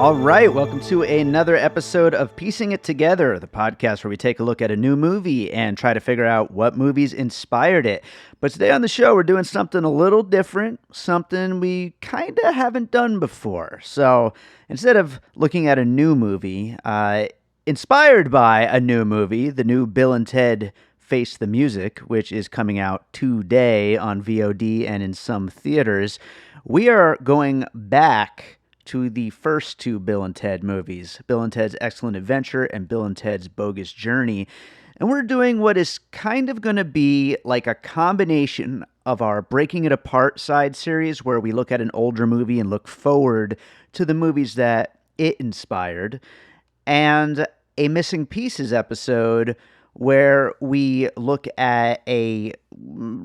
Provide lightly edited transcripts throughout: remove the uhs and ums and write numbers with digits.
All right, welcome to another episode of Piecing It Together, the podcast where we take a look at a new movie and try to figure out what movies inspired it. But today on the show, we're doing something a little different, something we kind of haven't done before. So instead of looking at a new movie, inspired by a new movie, the new Bill and Ted Face the Music, which is coming out today on VOD and in some theaters, we are going back to the first two Bill and Ted movies, Bill and Ted's Excellent Adventure and Bill and Ted's Bogus Journey. And we're doing what is kind of going to be like a combination of our Breaking It Apart side series, where we look at an older movie and look forward to the movies that it inspired, and a Missing Pieces episode where we look at a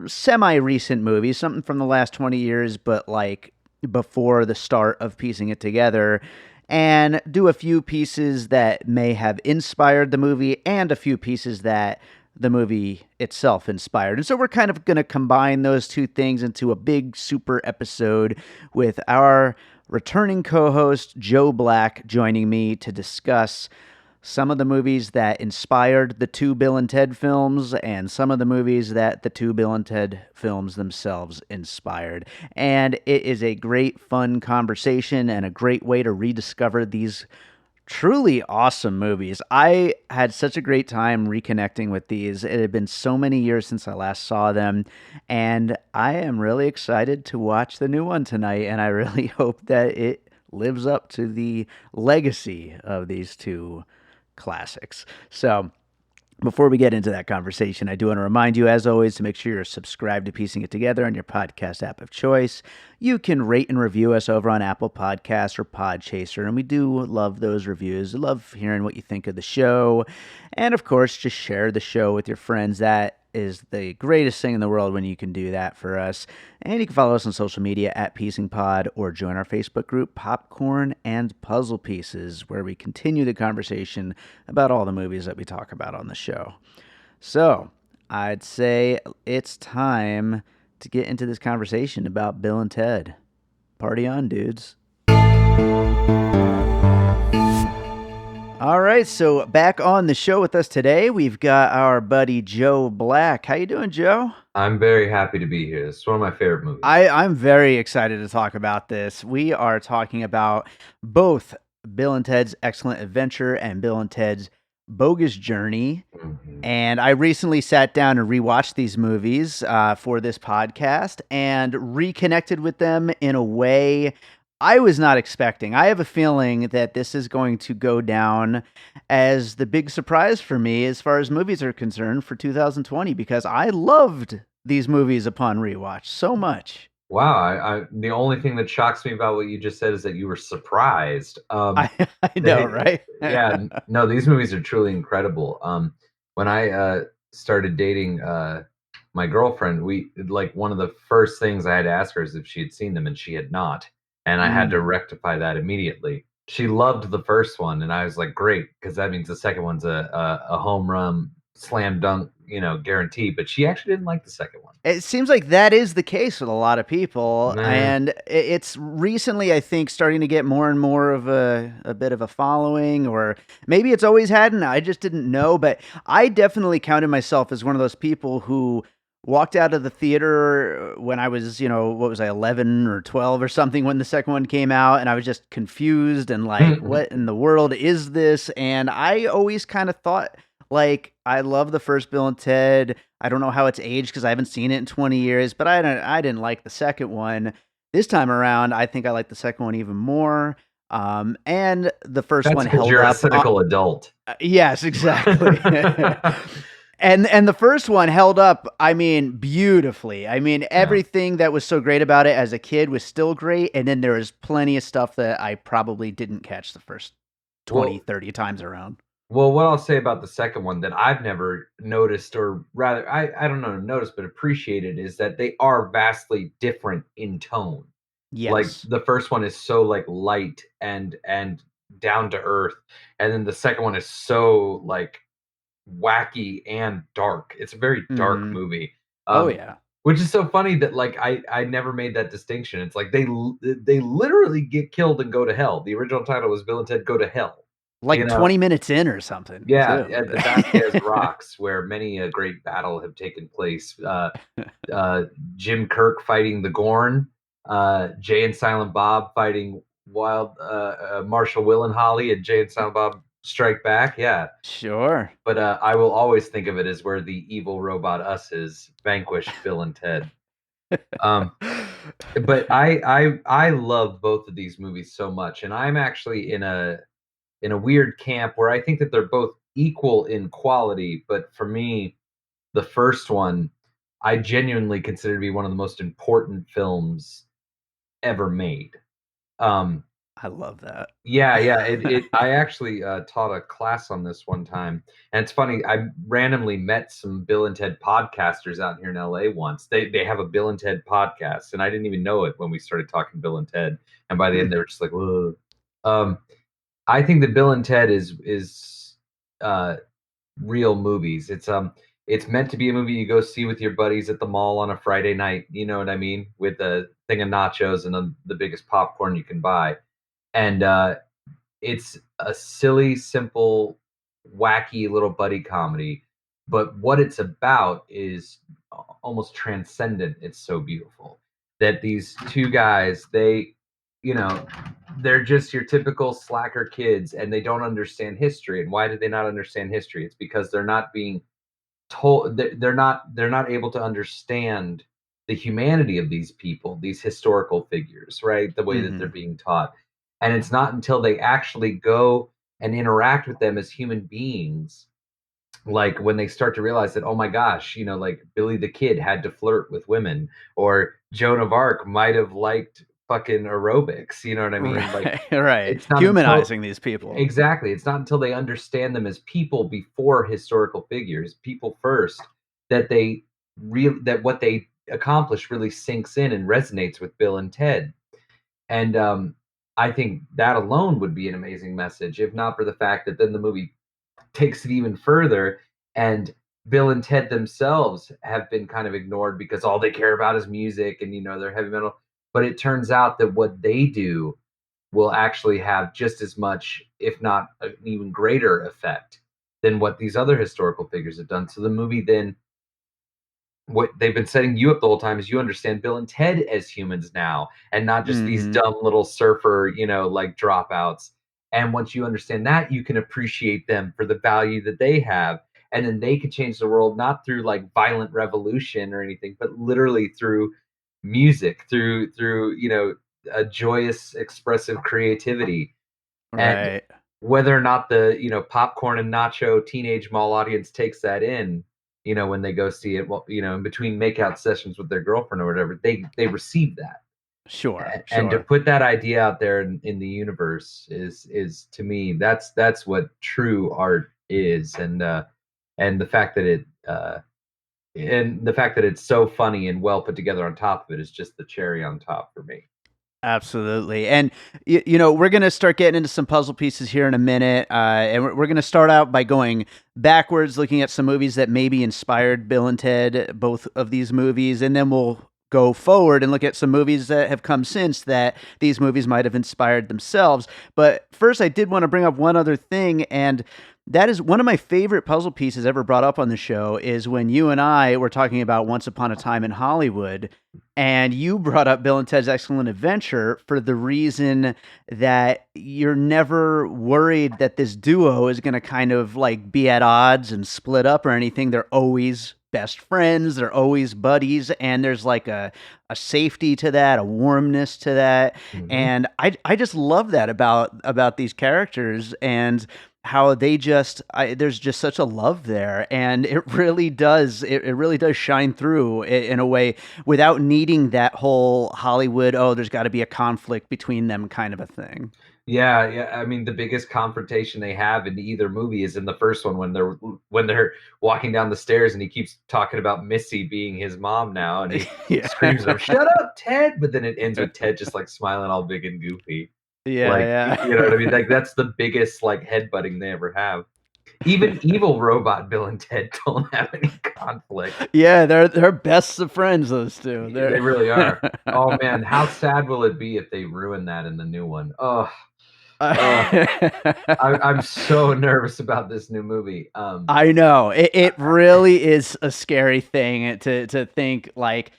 semi-recent movie, something from the last 20 years, but like before the start of piecing it together, and do a few pieces that may have inspired the movie and a few pieces that the movie itself inspired. And so we're kind of going to combine those two things into a big super episode with our returning co-host Joe Black joining me to discuss some of the movies that inspired the two Bill and Ted films and some of the movies that the two Bill and Ted films themselves inspired. And it is a great, fun conversation and a great way to rediscover these truly awesome movies. I had such a great time reconnecting with these. It had been so many years since I last saw them, and I am really excited to watch the new one tonight, and I really hope that it lives up to the legacy of these two classics. So before we get into that conversation, I do want to remind you, as always, to make sure you're subscribed to Piecing It Together on your podcast app of choice. You can rate and review us over on Apple Podcasts or Podchaser, and we do love those reviews. I love hearing what you think of the show. And, of course, just share the show with your friends. That is the greatest thing in the world when you can do that for us. And you can follow us on social media at Piecing Pod, or join our Facebook group Popcorn and Puzzle Pieces, where we continue the conversation about all the movies that we talk about on the show. So I'd say it's time to get into this conversation about Bill and Ted. Party on, dudes. All right, so back on the show with us today, we've got our buddy Joe Black. How you doing, Joe? I'm very happy to be here. It's one of my favorite movies. I'm very excited to talk about this. We are talking about both Bill and Ted's Excellent Adventure and Bill and Ted's Bogus Journey. Mhm. And I recently sat down and rewatched these movies for this podcast and reconnected with them in a way I was not expecting. I have a feeling that this is going to go down as the big surprise for me as far as movies are concerned for 2020, because I loved these movies upon rewatch so much. Wow, the only thing that shocks me about what you just said is that you were surprised. I, I know, right? No, these movies are truly incredible. When I started dating my girlfriend, one of the first things I had to ask her is if she had seen them, and she had not. And I had to rectify that immediately. She loved the first one, and I was like, great, because that means the second one's a home run, slam dunk, guarantee. But she actually didn't like the second one. It seems like that is the case with a lot of people, and it's recently, I think, starting to get more and more of a bit of a following, or maybe it's always had, and I just didn't know. But I definitely counted myself as one of those people who walked out of the theater when I was, what was I, 11 or 12 or something when the second one came out, and I was just confused and like, what in the world is this? And I always kind of thought, like, I love the first Bill and Ted. I don't know how it's aged because I haven't seen it in 20 years, but I didn't like the second one. This time around, I think I like the second one even more. And the first one held you're up. A cynical adult. Yes, exactly. And the first one held up, I mean, beautifully. I mean, everything that was so great about it as a kid was still great. And then there was plenty of stuff that I probably didn't catch the first 20, 30 times around. Well, what I'll say about the second one that I've never noticed, or rather, I don't know, noticed, but appreciated, is that they are vastly different in tone. Yes. Like, the first one is so like light and down to earth, and then the second one is so like wacky and dark. It's a very dark movie. Oh yeah. which is so funny that like I never made that distinction. It's like they literally get killed and go to hell. The original title was Bill and Ted Go to Hell. You Like know, 20 minutes in or something, yeah, too. at the Vasquez Rocks, where many a great battle have taken place. Uh, Jim Kirk fighting the Gorn, Jay and Silent Bob fighting Wild Marshall Will and Holly, and Jay and Silent Bob Strike Back. Yeah, Sure. but I will always think of it as where the evil robot us's vanquished Bill and Ted. Um, but I love both of these movies so much, and I'm actually in a weird camp where I think that they're both equal in quality, but for me, the first one I genuinely consider to be one of the most important films ever made. Um, I love that. yeah, yeah. I actually taught a class on this one time, and it's funny. I randomly met some Bill and Ted podcasters out here in LA once. They have a Bill and Ted podcast, and I didn't even know it when we started talking Bill and Ted. And by the Hmm. end, they were just like, "Whoa." Um, I think that Bill and Ted is uh, real movies. It's meant to be a movie you go see with your buddies at the mall on a Friday night. You know what I mean? With a thing of nachos and the biggest popcorn you can buy. And it's a silly, simple, wacky little buddy comedy. But what it's about is almost transcendent. It's so beautiful that these two guys, you know, they're just your typical slacker kids and they don't understand history. And why do they not understand history? It's because they're not being told they're not able to understand the humanity of these people, these historical figures, right? The way that they're Mhm. being taught. And it's not until they actually go and interact with them as human beings, like when they start to realize that, oh my gosh, like Billy the Kid had to flirt with women, or Joan of Arc might have liked fucking aerobics. You know what I mean? Like Right, right. it's not until Humanizing these people. exactly. It's not until they understand them as people before historical figures, people first, that that what they accomplish really sinks in and resonates with Bill and Ted. And I think that alone would be an amazing message, if not for the fact that then the movie takes it even further, and Bill and Ted themselves have been kind of ignored because all they care about is music and they're heavy metal. But it turns out that what they do will actually have just as much, if not an even greater effect than what these other historical figures have done. So the movie then, what they've been setting you up the whole time is you understand Bill and Ted as humans now, and not just these Mhm. dumb little surfer, like dropouts. And once you understand that, you can appreciate them for the value that they have. And then they could change the world not through like violent revolution or anything, but literally through music, through a joyous, expressive creativity. And Right. whether or not the, popcorn and nacho teenage mall audience takes that in, when they go see it, well, in between makeout sessions with their girlfriend or whatever, they receive that. Sure, And to sure. put that idea out there in the universe is to me, that's what true art is. And the fact that it's so funny and well put together on top of it is just the cherry on top for me. Absolutely. And, we're going to start getting into some puzzle pieces here in a minute. And we're going to start out by going backwards, looking at some movies that maybe inspired Bill and Ted, both of these movies. And then we'll go forward and look at some movies that have come since that these movies might have inspired themselves. But first, I did want to bring up one other thing. And that is one of my favorite puzzle pieces ever brought up on the show is when you and I were talking about Once Upon a Time in Hollywood. And you brought up Bill and Ted's Excellent Adventure for the reason that you're never worried that this duo is going to kind of like be at odds and split up or anything. They're always best friends, they're always buddies, and there's like a safety to that, a warmness to that. Mhm. And I just love that about these characters and how they there's just such a love there, and it really does shine through in a way without needing that whole Hollywood, oh, there's got to be a conflict between them kind of a thing. Yeah, yeah. I mean, the biggest confrontation they have in either movie is in the first one when they're walking down the stairs and he keeps talking about Missy being his mom now, and he Yeah. screams at him, "Shut up, Ted!" But then it ends with Ted just like smiling all big and goofy. Like, Yeah, you know what I mean? yeah. Like that's the biggest like headbutting they ever have. Even evil robot Bill and Ted don't have any conflict. Yeah, they're best of friends, those two. They really are. Oh man, how sad will it be if they ruin that in the new one? Oh, oh, I'm so nervous about this new movie. I know. It really is a scary thing to think, like,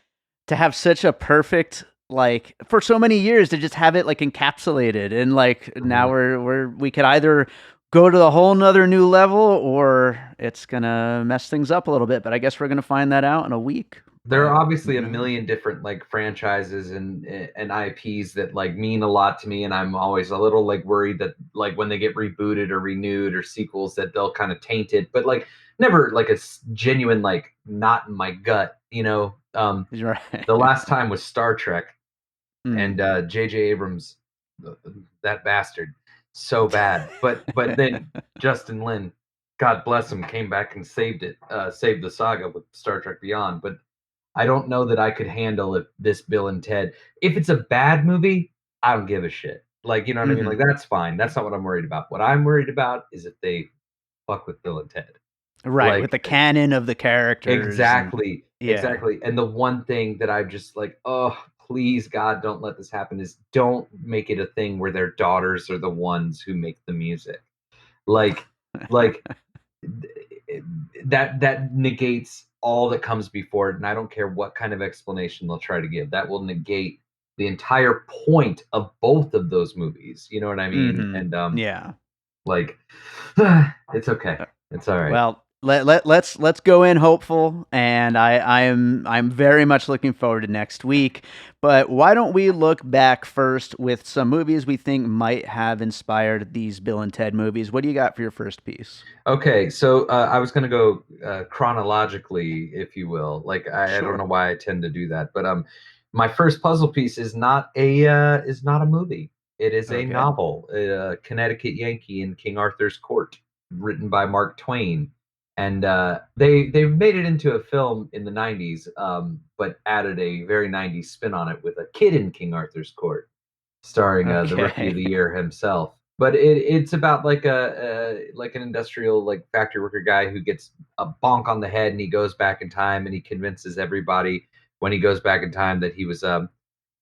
to have such a perfect, like, for so many years, to just have it like encapsulated, and like now Mhm. we could either go to the whole nother new level, or it's gonna mess things up a little bit. But I guess we're gonna find that out in a week. There But are obviously a you know. million different like franchises and IPs that like mean a lot to me, and I'm always a little like worried that like when they get rebooted or renewed or sequels that they'll kind of taint it, but like never like a genuine like knot in my gut, you know. You're The right. last time was Star Trek, and Mm. J.J. Abrams, uh, that bastard, so bad. But then Justin Lin, God bless him, came back and saved it, saved the saga with Star Trek Beyond. But I don't know that I could handle it. This Bill and Ted. If it's a bad movie, I don't give a shit. Like you know what I mean? Like Hmm. that's fine. That's not what I'm worried about. What I'm worried about is if they fuck with Bill and Ted. Right, with Like the canon of the characters, and exactly, yeah. exactly, and the one thing that I'm just like, "Oh, please, God, don't let this happen," is don't make it a thing where their daughters are the ones who make the music. Like like, th that negates all that comes before it, and I don't care what kind of explanation they'll try to give. That will negate the entire point of both of those movies, you know what I mean? Hmm. And, Yeah. like, it's okay. It's alright. Well, let's go in hopeful, and I'm very much looking forward to next week. But why don't we look back first with some movies we think might have inspired these Bill and Ted movies? What do you got for your first piece? Okay, so I was going to go chronologically, if you will. Like I don't know Sure. why I tend to do that, but my first puzzle piece is not a movie. It is a Okay. novel, Connecticut Yankee in King Arthur's Court, written by Mark Twain, and they made it into a film in the '90s, but added a very '90s spin on it with a kid in King Arthur's Court starring the rookie of Okay. the year himself. But it's about like like an industrial like factory worker guy who gets a bonk on the head and he goes back in time and he convinces everybody when he goes back in time that he was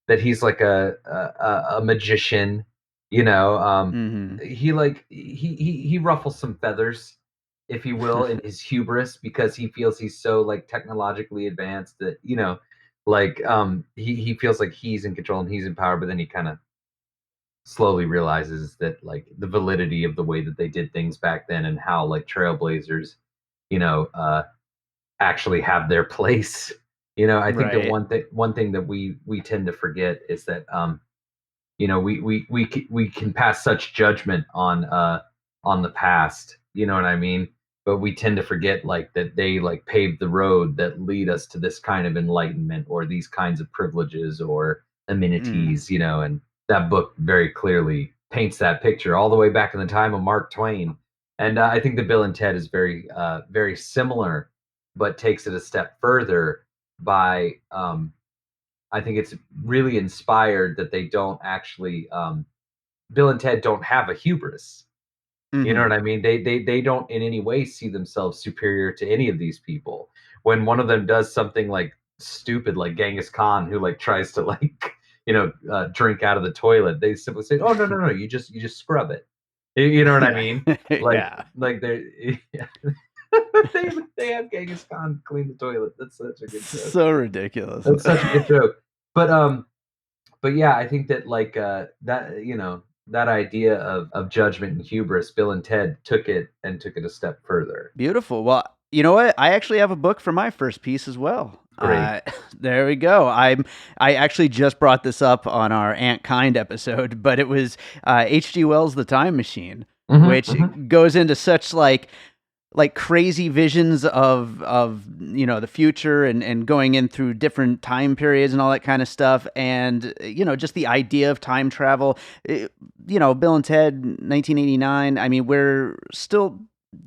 that he's like a magician, you know. Hmm. He like he ruffles some feathers, if you will, in his hubris because he feels he's so like technologically advanced that you know like he feels like he's in control and he's in power, but then he kind of slowly realizes that like the validity of the way that they did things back then and how like trailblazers, you know, actually have their place. You know, I think that Right. one thing that we tend to forget is that you know, we can pass such judgment on the past, you know what I mean? But we tend to forget like that they like paved the road that lead us to this kind of enlightenment or these kinds of privileges or Mm. amenities, you know, and that book very clearly paints that picture all the way back in the time of Mark Twain. And I think the Bill and Ted is very similar, but takes it a step further by I think it's really inspired that they don't actually Bill and Ted don't have a hubris. You know what Hmm. I mean? They don't in any way see themselves superior to any of these people. When one of them does something like stupid, like Genghis Khan, who like tries to like you know drink out of the toilet, they simply say, "Oh no, you just scrub it." You know what I Yeah. mean? Yeah. Like they they have Genghis Khan clean the toilet. That's such a good joke. So ridiculous. That's such a good joke. But but yeah, I think that like that you know that idea of judgment and hubris, Bill and Ted took it and took it a step further. Beautiful. Well, you know what? I actually have a book for my first piece as well. Great. There we go. I actually just brought this up on our Aunt Kind episode, but it was H.G. Wells' The Time Machine, Hmm, which hmm. goes into such like crazy visions of the future, and going in through different time periods and all that kind of stuff, and just the idea of time travel. Bill and Ted 1989. I mean, we're still,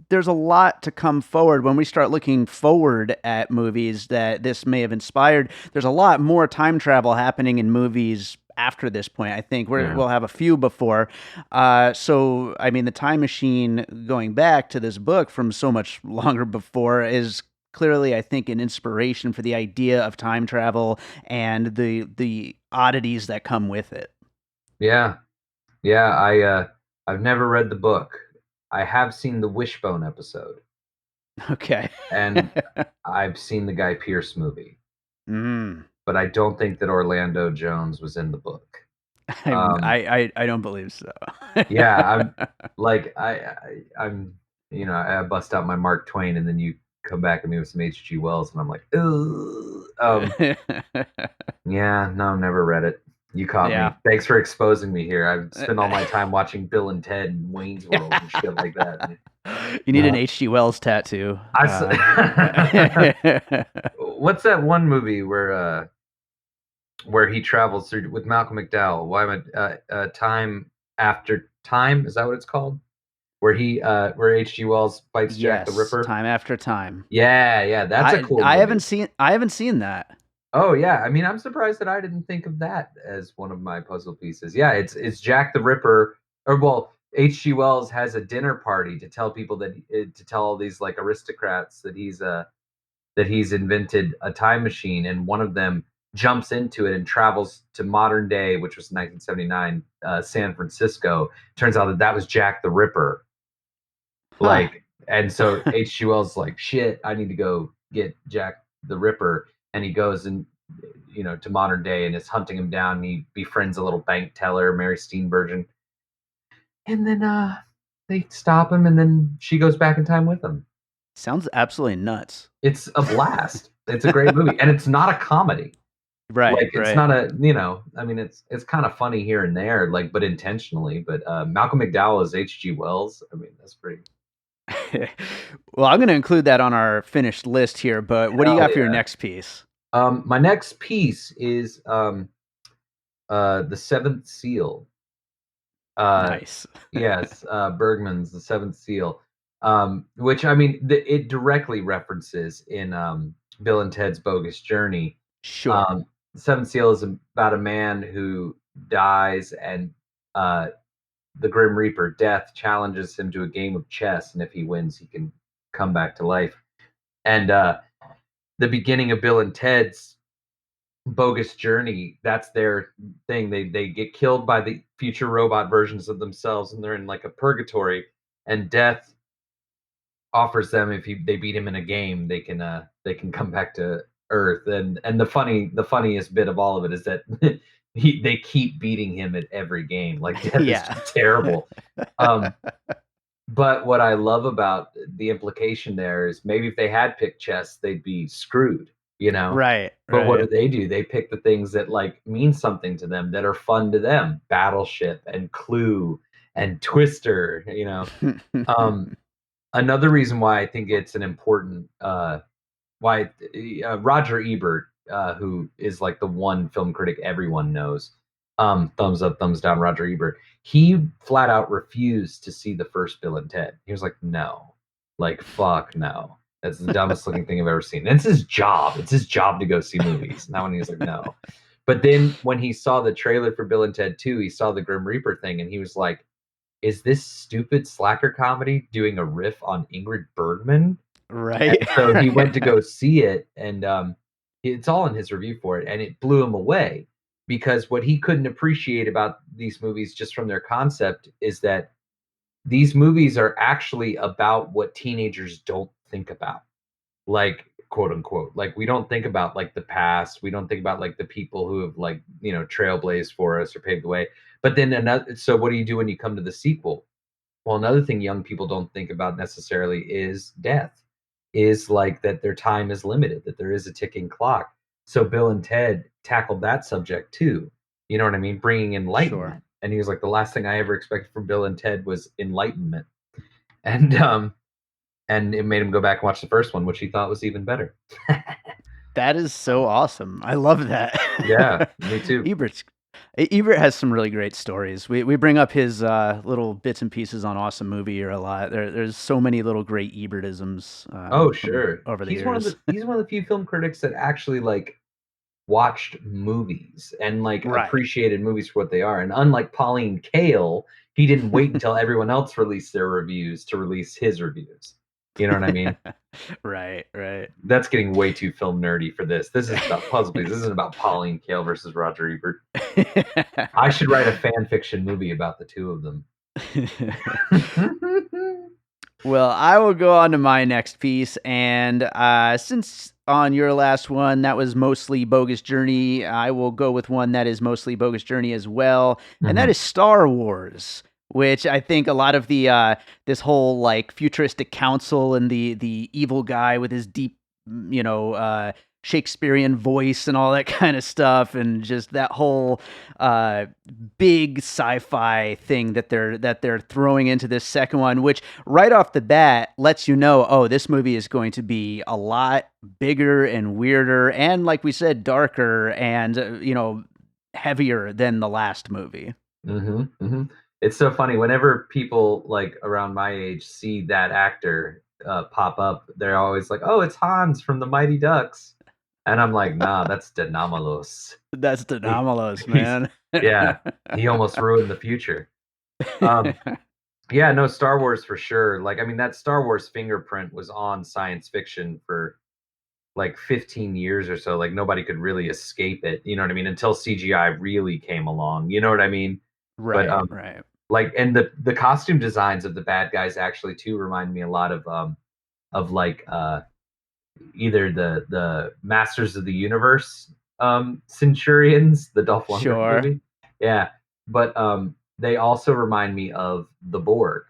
there's a lot to come forward when we start looking forward at movies that this may have inspired. There's a lot more time travel happening in movies after this point. I think Yeah. we'll have a few before. So, I mean, the time machine going back to this book from so much longer before is clearly, I think, an inspiration for the idea of time travel and the oddities that come with it. Yeah. Yeah. I've never read the book. I have seen the Wishbone episode, Okay. and I've seen the Guy Pearce movie, Mm. but I don't think that Orlando Jones was in the book. Um, I don't believe so. yeah, I'm like I'm I bust out my Mark Twain, and then you come back at me with some H.G. Wells, and I'm like, ugh. Yeah, no, never read it. You caught Yeah. me. Thanks for exposing me here. I've spent all my time watching Bill and Ted and Wayne's World and shit like that. You need an No, H.G. Wells tattoo. I. What's that one movie where he travels through with Malcolm McDowell? Why am Time After Time? Is that what it's called? Where H.G. Wells fights Jack the Yes, Ripper? time after time. Yeah, yeah, that's a cool movie. I haven't seen that. Oh yeah, I mean, I'm surprised that I didn't think of that as one of my puzzle pieces. Yeah, it's Jack the Ripper, or well, H.G. Wells has a dinner party to tell people to tell all these like aristocrats that he's invented a time machine, and one of them jumps into it and travels to modern day, which was 1979, San Francisco. Turns out that that was Jack the Ripper. Huh. Like, and so H.G. Wells is like, shit, I need to go get Jack the Ripper, and he goes and to modern day and is hunting him down. And he befriends a little bank teller, Mary Steenburgen, and then they stop him, and then she goes back in time with him. Sounds absolutely nuts. It's a blast. It's a great movie, and it's not a comedy. Right, Like, it's right. not I mean, it's kind of funny here and there, like, but intentionally. But Malcolm McDowell as H.G. Wells. I mean, that's pretty. Well, I'm going to include that on our finished list here, but what do you Hell got for your yeah. next piece? My next piece is the Seventh Seal. Nice. Yes, Bergman's The Seventh Seal, which I mean, it directly references in Bill and Ted's Bogus Journey. Sure. Um, the Seventh Seal is about a man who dies, and the Grim Reaper, Death, challenges him to a game of chess, and if he wins, he can come back to life. And the beginning of Bill and Ted's Bogus Journey, that's their thing. They get killed by the future robot versions of themselves, and they're in like a purgatory, and Death offers them, if they beat him in a game, they can come back to Earth. And the funniest bit of all of it is that they keep beating him at every game. Like, Death is Yeah. just terrible. Um, but what I love about the implication there is, maybe if they had picked chess, they'd be screwed, you know? Right, But what right. do? They pick the things that like mean something to them, that are fun to them. Battleship and Clue and Twister. Um, Another reason why I think it's an important why Roger Ebert, who is like the one film critic everyone knows, thumbs up, thumbs down, Roger Ebert. He flat out refused to see the first Bill and Ted. He was like, no, like, fuck no. That's the dumbest looking thing I've ever seen. And it's his job. It's his job to go see movies. Now when he's like, no. But then when he saw the trailer for Bill and Ted 2, he saw the Grim Reaper thing, and he was like, is this stupid slacker comedy doing a riff on Ingrid Bergman? And Right. so he went to go see it, and it's all in his review for it, and it blew him away, because what he couldn't appreciate about these movies, just from their concept, is that these movies are actually about what teenagers don't think about, like, quote unquote. Like, we don't think about like the past. We don't think about like the people who have, like, trailblazed for us or paved the way. But then another. So what do you do when you come to the sequel? Well, another thing young people don't think about necessarily is death, is like that their time is limited, that there is a ticking clock. So Bill and Ted tackled that subject too. You know what I mean? Bringing Sure. enlightenment. And he was like, the last thing I ever expected from Bill and Ted was enlightenment. And it made him go back and watch the first one, which he thought was even better. That is so awesome. I love that. Yeah, me too. Ebert has some really great stories. We bring up his little bits and pieces on Awesome Movie Year a lot. There's so many little great Ebertisms Oh, from sure. over the years. He's one of the few film critics that actually like watched movies and like Right. appreciated movies for what they are. And unlike Pauline Kael, he didn't wait until everyone else released their reviews to release his reviews. You know what I mean? Right, right. That's getting way too film nerdy for this. This is about puzzle pieces. This isn't about Pauline Kael versus Roger Ebert. I should write a fan fiction movie about the two of them. Well, I will go on to my next piece, and since on your last one that was mostly Bogus Journey, I will go with one that is mostly Bogus Journey as well, and that Mhm. is Star Wars, which I think a lot of the this whole like futuristic council and the evil guy with his deep, Shakespearean voice and all that kind of stuff, and just that whole uh, big sci-fi thing that they're throwing into this second one, which right off the bat lets you know, oh, this movie is going to be a lot bigger and weirder, and like we said, darker and heavier than the last movie. Mhm, mhm. It's so funny whenever people, like, around my age see that actor, pop up, they're always like, "Oh, it's Hans from the Mighty Ducks." And I'm like, "Nah, that's Denomalos." That's He Denomalos, he's man. yeah, he almost ruined the future. Um, yeah, no, Star Wars for sure. Like, I mean, that Star Wars fingerprint was on science fiction for, like, 15 years or so, like, nobody could really escape it, you know what I mean? Until CGI really came along, you know what I mean? But, Right, right. like, and the costume designs of the bad guys actually too remind me a lot of like either the Masters of the Universe Centurions, the Dolph Lundgren Sure. movie. Yeah. But they also remind me of the Borg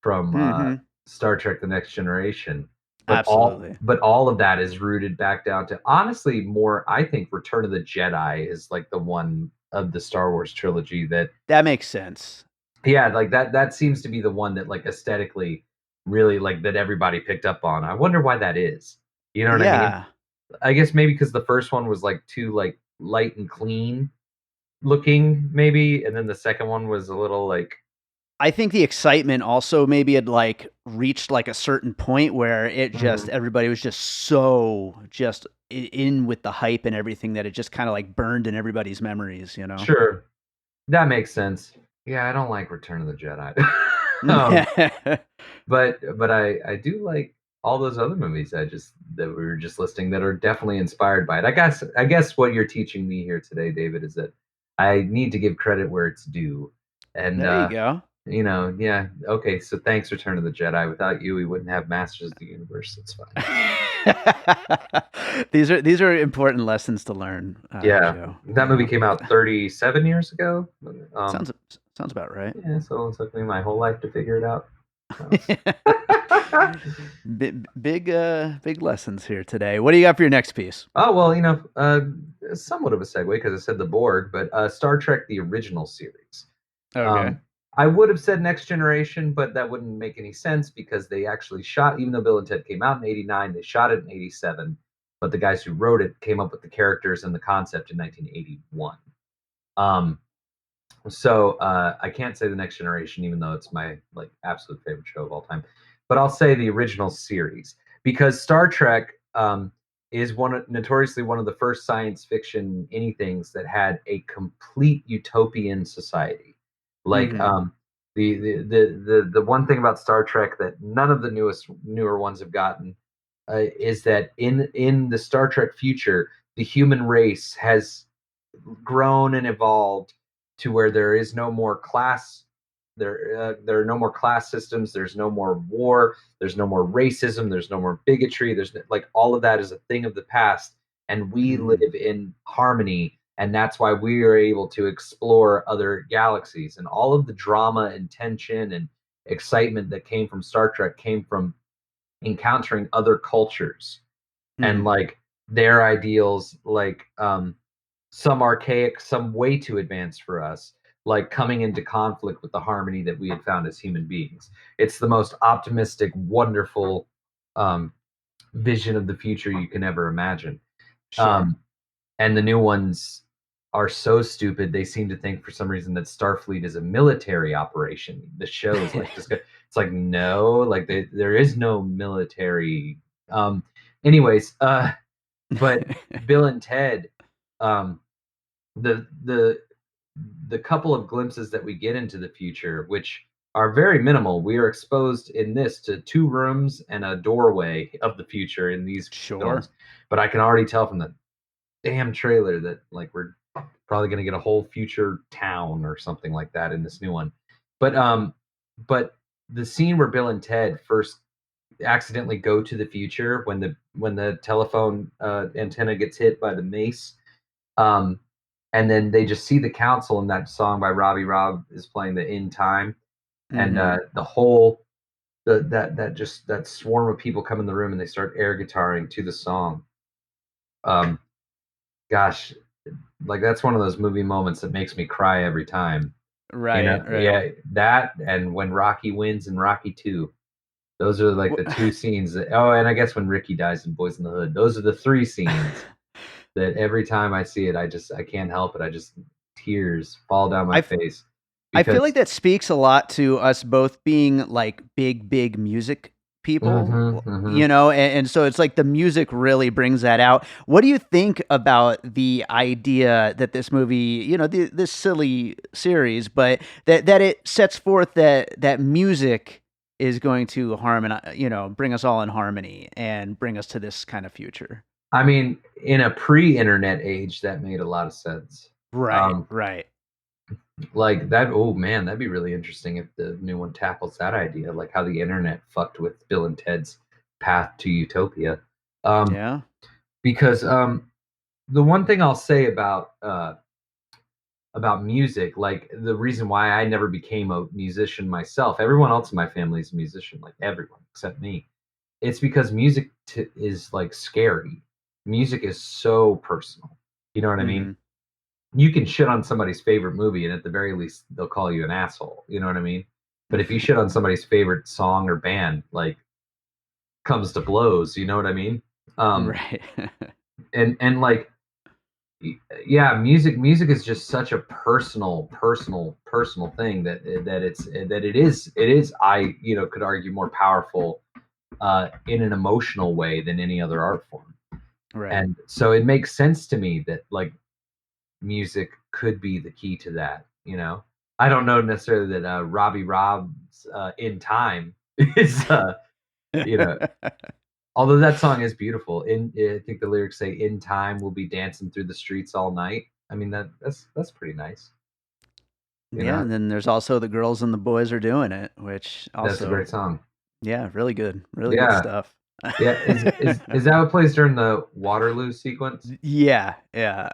from Hmm. Star Trek The Next Generation. Absolutely. But all of that is rooted back down to honestly more, I think Return of the Jedi is like the one of the Star Wars trilogy that That makes sense. yeah, like that seems to be the one that like aesthetically really like that everybody picked up on. I wonder why that is. You know what I mean? Yeah. I guess maybe because the first one was like too like light and clean looking, maybe, and then the second one was a little like I think the excitement also maybe had like reached like a certain point where it just mhm, everybody was just so just in with the hype and everything that it just kind of like burned in everybody's memories, you know? sure, that makes sense. Yeah, I don't like Return of the Jedi. um, but I do like all those other movies that we were just listing that are definitely inspired by it. I guess what you're teaching me here today, David, is that I need to give credit where it's due. And There you go. yeah, okay, so thanks, Return of the Jedi. Without you, we wouldn't have Masters of the Universe. It's fine. These are important lessons to learn, Yeah. Joe. That movie came out 37 years ago. Um, Sounds sounds about right. yeah, so it took me my whole life to figure it out. That was Big lessons here today. What do you got for your next piece? Oh, well, somewhat of a segue because I said the Borg, but Star Trek, the original series. Okay. Um, I would have said Next Generation, but that wouldn't make any sense because they actually shot, even though Bill and Ted came out in '89, they shot it in '87. But the guys who wrote it came up with the characters and the concept in 1981. Um, so I can't say the Next Generation, even though it's my like absolute favorite show of all time. But I'll say the original series because Star Trek is notoriously one of the first science fiction anythings that had a complete utopian society. Like Mhm. the one thing about Star Trek that none of the newer ones have gotten is that in the Star Trek future, the human race has grown and evolved to where there is no more class there are no more class systems, there's no more war, there's no more racism, there's no more bigotry, like all of that is a thing of the past and we live Mhm. in harmony, and that's why we are able to explore other galaxies, and all of the drama and tension and excitement that came from Star Trek came from encountering other cultures and Mhm. like their ideals, like some archaic, some way too advanced for us, like coming into conflict with the harmony that we had found as human beings. It's the most optimistic, wonderful um, vision of the future you can ever imagine. Sure. Um, and the new ones are so stupid. They seem to think for some reason that Starfleet is a military operation. The show is like just it's like no, like there is no military. Um, anyways, but Bill and Ted um, the the couple of glimpses that we get into the future, which are very minimal, we are exposed in this to two rooms and a doorway of the future in these Sure. films. But I can already tell from the damn trailer that like we're probably going to get a whole future town or something like that in this new one. But the scene where Bill and Ted first accidentally go to the future when the telephone antenna gets hit by the mace, um, and then they just see the council, and that song by Robbie Robb is playing the In Time, and Hmm. the whole that swarm of people come in the room and they start air guitaring to the song. Um, gosh, like that's one of those movie moments that makes me cry every time. You Right, know, right. yeah, that and when Rocky wins in Rocky 2. Those are like the Wh- two scenes that, oh, and I guess when Ricky dies in Boys in the Hood. Those are the three scenes that every time I see it, I can't help it. I just tears fall down my I face I feel like because that speaks a lot to us both being like big music people, mhm, mhm. you know, and so it's like the music really brings that out. What do you think about the idea that this movie, you know, this silly series, but that it sets forth that music is going to harmonize, you know, bring us all in harmony and bring us to this kind of future? I mean, in a pre-internet age, that made a lot of sense. Right, Um, right. like that, oh man, that'd be really interesting if the new one tackles that idea, like how the internet fucked with Bill and Ted's path to utopia. Um, Yeah. because the one thing I'll say about music, like the reason why I never became a musician myself, everyone else in my family is a musician, like everyone except me. It's because music is like scary. Music is so personal. You know what I mean? Mhm. You can shit on somebody's favorite movie, and at the very least, they'll call you an asshole. You know what I mean? But if you shit on somebody's favorite song or band, like comes to blows. You know what I mean? Um, Right. and like yeah, music is just such a personal thing that it is, I could argue, more powerful in an emotional way than any other art form. Right. And so it makes sense to me that like music could be the key to that. I don't know necessarily that Robbie Robb's In Time is you know although that song is beautiful. I think the lyrics say, "In time, we'll be dancing through the streets all night." I mean, that's pretty nice. You Yeah, know, and then there's also The Girls and the Boys Are Doing It, which that's a also, great song. yeah, really good Yeah, stuff. yeah. Is that what plays during the Waterloo sequence? Yeah, yeah.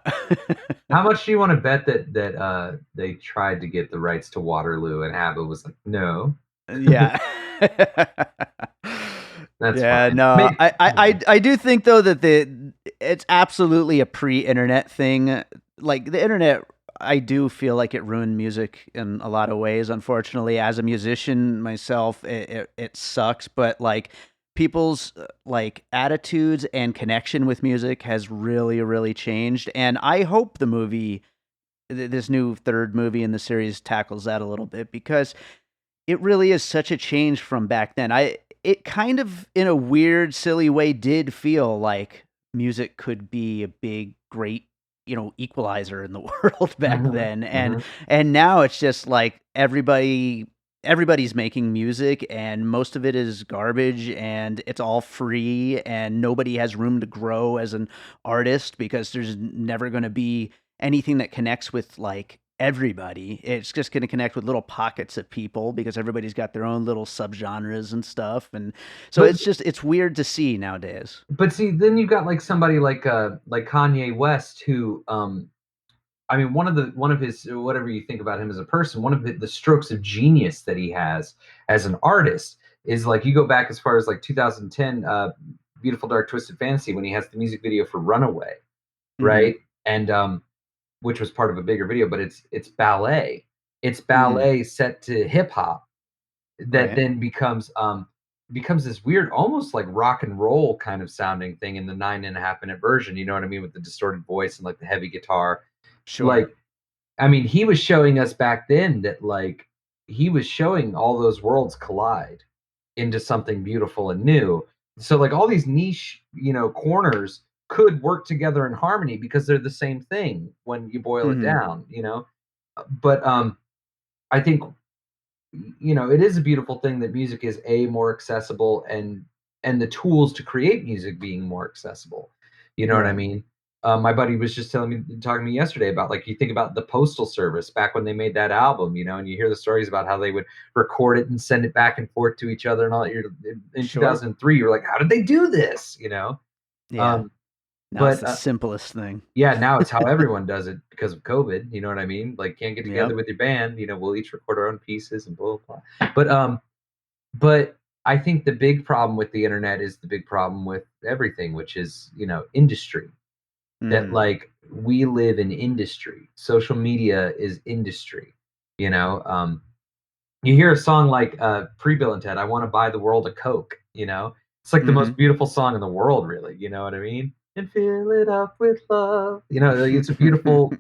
How much do you want to bet that they tried to get the rights to Waterloo and Abba was like, no, Yeah. that's Yeah, fine. no, Maybe, I do think though that it's absolutely a pre-internet thing. Like the internet, I do feel like it ruined music in a lot of ways. Unfortunately, as a musician myself, it sucks. But like people's like attitudes and connection with music has really changed. And I hope the movie, this new third movie in the series, tackles that a little bit because it really is such a change from back then. It kind of in a weird, silly way did feel like music could be a big, great, you know, equalizer in the world back mhm, then. mhm. And now it's just like everybody's making music and most of it is garbage and it's all free and nobody has room to grow as an artist because there's never going to be anything that connects with like everybody. It's just going to connect with little pockets of people because everybody's got their own little subgenres and stuff. And so But it's weird to see nowadays. see, then you got like somebody like Kanye West, who I mean, one of his, whatever you think about him as a person, one of the strokes of genius that he has as an artist is like you go back as far as like 2010, Beautiful Dark Twisted Fantasy, when he has the music video for Runaway, Mhm. right? And which was part of a bigger video, but it's ballet. It's Mhm. ballet set to hip hop that Right. then becomes this weird, almost like rock and roll kind of sounding thing in the 9.5 minute version. You know what I mean? With the distorted voice and like the heavy guitar. Like, Sure. I mean, he was showing us back then that like he was showing all those worlds collide into something beautiful and new. So like all these niche, corners could work together in harmony because they're the same thing when you boil it Hmm. down, But I think it is a beautiful thing that music is more accessible, and the tools to create music being more accessible. You know what I Right. mean? My buddy was just talking to me yesterday about, like, you think about the Postal Service back when they made that album, and you hear the stories about how they would record it and send it back and forth to each other and all that. In Sure. 2003, you're like, how did they do this? Yeah. Um, Now it's but the simplest thing. yeah, now it's how everyone does it because of COVID. You know what I mean? Like, can't get together Yep. with your band. We'll each record our own pieces and blah blah blah. But I think the big problem with the internet is the big problem with everything, which is, industry. That, Hmm. like, we live in industry. Social media is industry. You know, you hear a song like Pre-Bill and Ted, I want to buy the world a Coke. It's like the most Hmm. beautiful song in the world, really. You know what I mean? And fill it up with love. Like, it's a beautiful,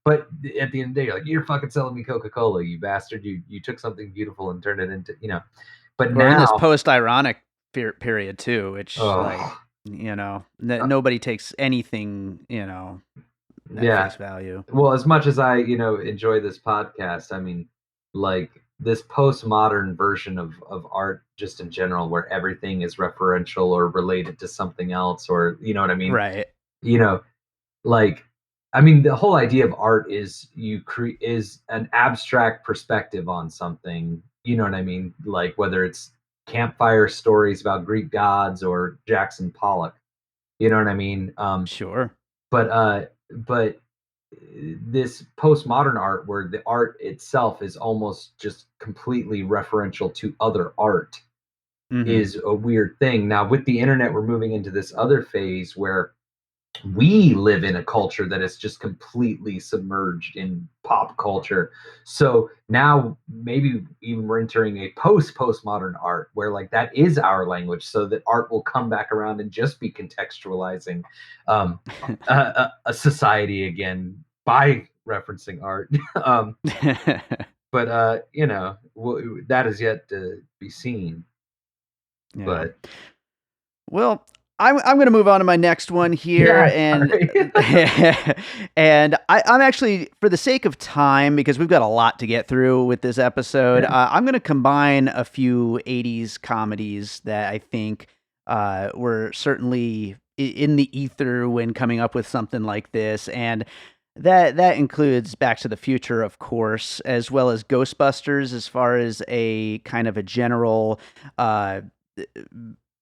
but at the end of the day, you're like, you're fucking selling me Coca-Cola, you bastard. You took something beautiful and turned it into. But We're in this now, post-ironic period too, which, like, oh, nobody takes anything, at yeah. face value. Well, as much as I, enjoy this podcast, I mean, like, this postmodern version of art, just in general, where everything is referential or related to something else, or you know what I mean? Right. You know, like, I mean, the whole idea of art is is an abstract perspective on something. You know what I mean? Like, whether it's campfire stories about Greek gods or Jackson Pollock. You know what I mean? Sure. But this postmodern art, where the art itself is almost just completely referential to other art, Hmm. is a weird thing. Now, with the internet, we're moving into this other phase where we live in a culture that is just completely submerged in pop culture. So now maybe even we're entering a postmodern art where, like, that is our language, so that art will come back around and just be contextualizing um, a society again by referencing art. But that is yet to be seen. Yeah. But Well, I'm going to move on to my next one here, yeah, and sorry. and I'm actually, for the sake of time, because we've got a lot to get through with this episode, Yeah. I'm going to combine a few '80s comedies that I think were certainly in the ether when coming up with something like this, and that includes Back to the Future, of course, as well as Ghostbusters, as far as a kind of a general. Uh,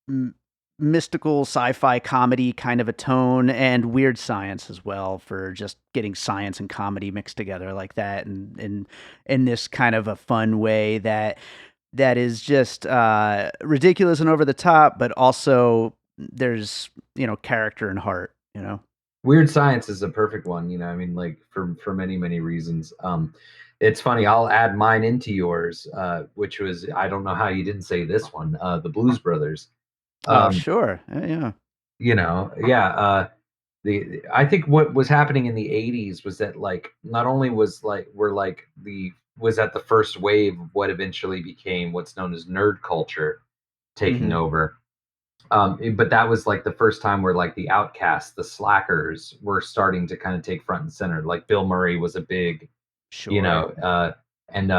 m- Mystical sci-fi comedy kind of a tone, and Weird Science as well, for just getting science and comedy mixed together like that, and in this kind of a fun way that is just ridiculous and over the top, but also there's character and heart. Weird Science is a perfect one, I mean, like, for many, many reasons. It's funny, I'll add mine into yours, which was, I don't know how you didn't say this one, the Blues Brothers. Oh, Um, sure. Yeah. yeah, I think what was happening in the 80s was that, like, not only was that the first wave of what eventually became what's known as nerd culture taking Hmm. over. But that was, like, the first time where, like, the outcasts, the slackers, were starting to kind of take front and center. Like, Bill Murray was a big, you Sure. know, and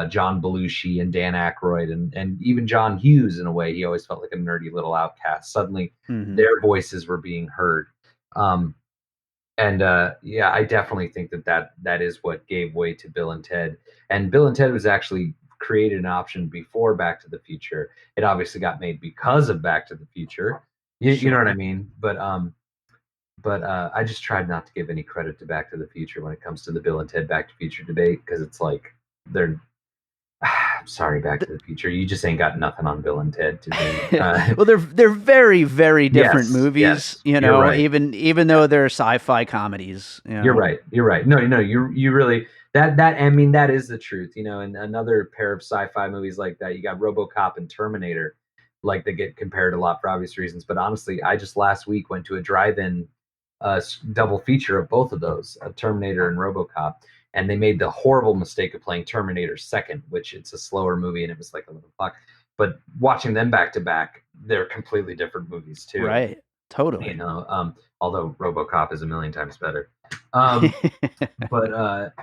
John Belushi and Dan Aykroyd, and even John Hughes, in a way, he always felt like a nerdy little outcast. Suddenly, Hmm. their voices were being heard. Um, and Yeah, I definitely think that is what gave way to Bill and Ted. And Bill and Ted was actually created an option before Back to the Future. It obviously got made because of Back to the Future. You know what I Sure. mean? But I just tried not to give any credit to Back to the Future when it comes to the Bill and Ted Back to the Future debate, because it's like, they're sorry, Back to the Future, you just ain't got nothing on Bill and Ted to me. Well, they're very, very different Yes, movies, yes, you're right. even though they're sci-fi comedies. You're right. You're right. No, no, you really, that I mean, that is the truth. And another pair of sci-fi movies like that, you got RoboCop and Terminator, like, they get compared a lot for obvious reasons. But honestly, I just last week went to a drive-in double feature of both of those, Terminator and RoboCop, and they made the horrible mistake of playing Terminator second, which it's a slower movie and it was like 11 o'clock. But watching them back to back, they're completely different movies too. Right. Totally. Although RoboCop is a million times better. Um, but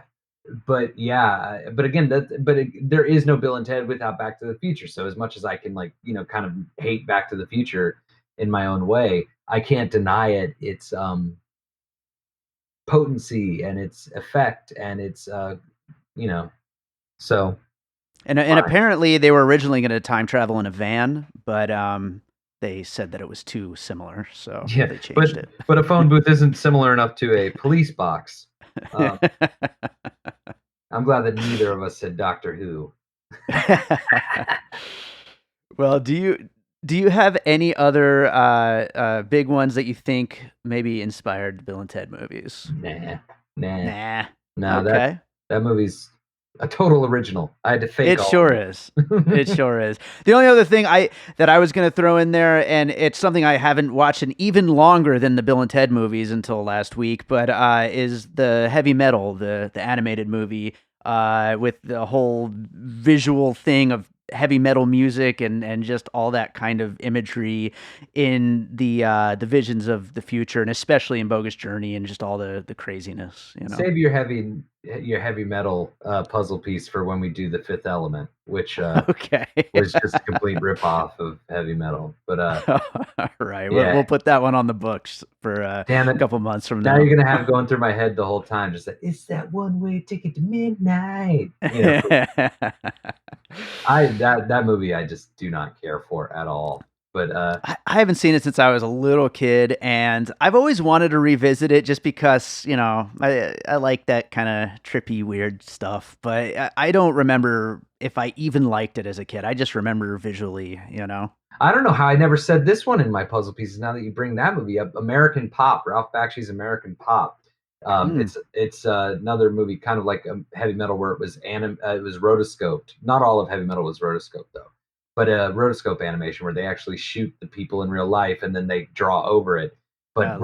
but again, there is no Bill and Ted without Back to the Future. So as much as I can, like, kind of hate Back to the Future in my own way, I can't deny its potency and its effect and its so And apparently they were originally going to time travel in a van, but they said that it was too similar, so yeah, they changed it. but a phone booth isn't similar enough to a police box. I'm glad that neither of us said Doctor Who. Well, do you have any other big ones that you think maybe inspired Bill and Ted movies? Nah. Okay. That movie's a total original. I had to fake It sure is. It sure is. The only other thing that I was going to throw in there, and it's something I haven't watched in even longer than the Bill and Ted movies until last week, but is the Heavy Metal, the animated movie, with the whole visual thing of heavy metal music and just all that kind of imagery in the visions of the future, and especially in Bogus Journey and just all the craziness. Save your heavy metal puzzle piece for when we do The Fifth Element, which okay. was just a complete ripoff of heavy metal. But all right, yeah. we'll put that one on the books for a couple months from now. Now you're gonna have going through my head the whole time, just like, it's that one-way ticket to midnight. That movie I just do not care for at all. But I haven't seen it since I was a little kid, and I've always wanted to revisit it just because, I like that kind of trippy, weird stuff. But I don't remember if I even liked it as a kid. I just remember visually, I don't know how I never said this one in my puzzle pieces. Now that you bring that movie up, American Pop, Ralph Bakshi's American Pop. It's another movie, kind of like Heavy Metal, where it was rotoscoped. Not all of Heavy Metal was rotoscoped though, but a rotoscope animation where they actually shoot the people in real life and then they draw over it. But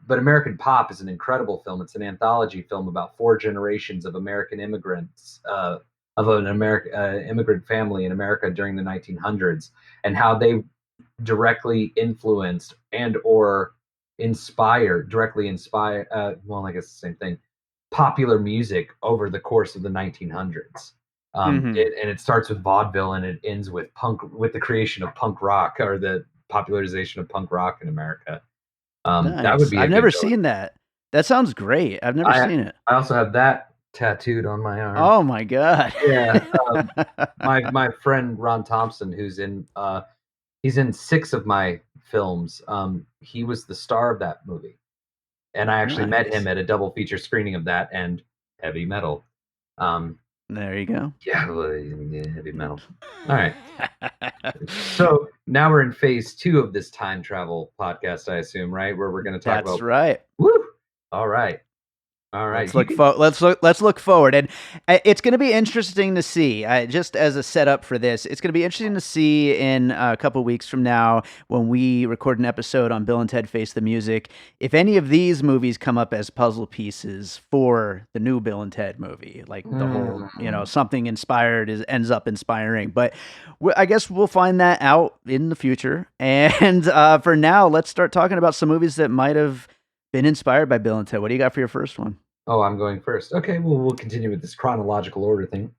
but American Pop is an incredible film. It's an anthology film about 4 generations of American immigrants, of an immigrant family in America during the 1900s, and how they directly influenced and or directly inspire, well, I guess the same thing, popular music over the course of the 1900s. It starts with vaudeville and it ends with the creation of punk rock, or the popularization of punk rock in America. Nice. That would be. I've never seen that. That sounds great. I've never seen it. I also have that tattooed on my arm. Oh my god. Yeah. My friend Ron Thompson, who's he's in 6 of my films. He was the star of that movie, and I actually met him at a double feature screening of that and Heavy Metal. There you go. Yeah, Heavy Metal. All right. So now we're in phase 2 of this time travel podcast, I assume, right? Where we're going to talk about. That's right. Woo! All right. Let's look forward, and it's going to be interesting to see. Just as a setup for this, it's going to be interesting to see in a couple weeks from now when we record an episode on Bill and Ted Face the Music, if any of these movies come up as puzzle pieces for the new Bill and Ted movie, like the whole, something inspired ends up inspiring. But I guess we'll find that out in the future. And for now, let's start talking about some movies that might have been inspired by Bill and Ted. What do you got for your first one? Oh, I'm going first. Okay, well, we'll continue with this chronological order thing.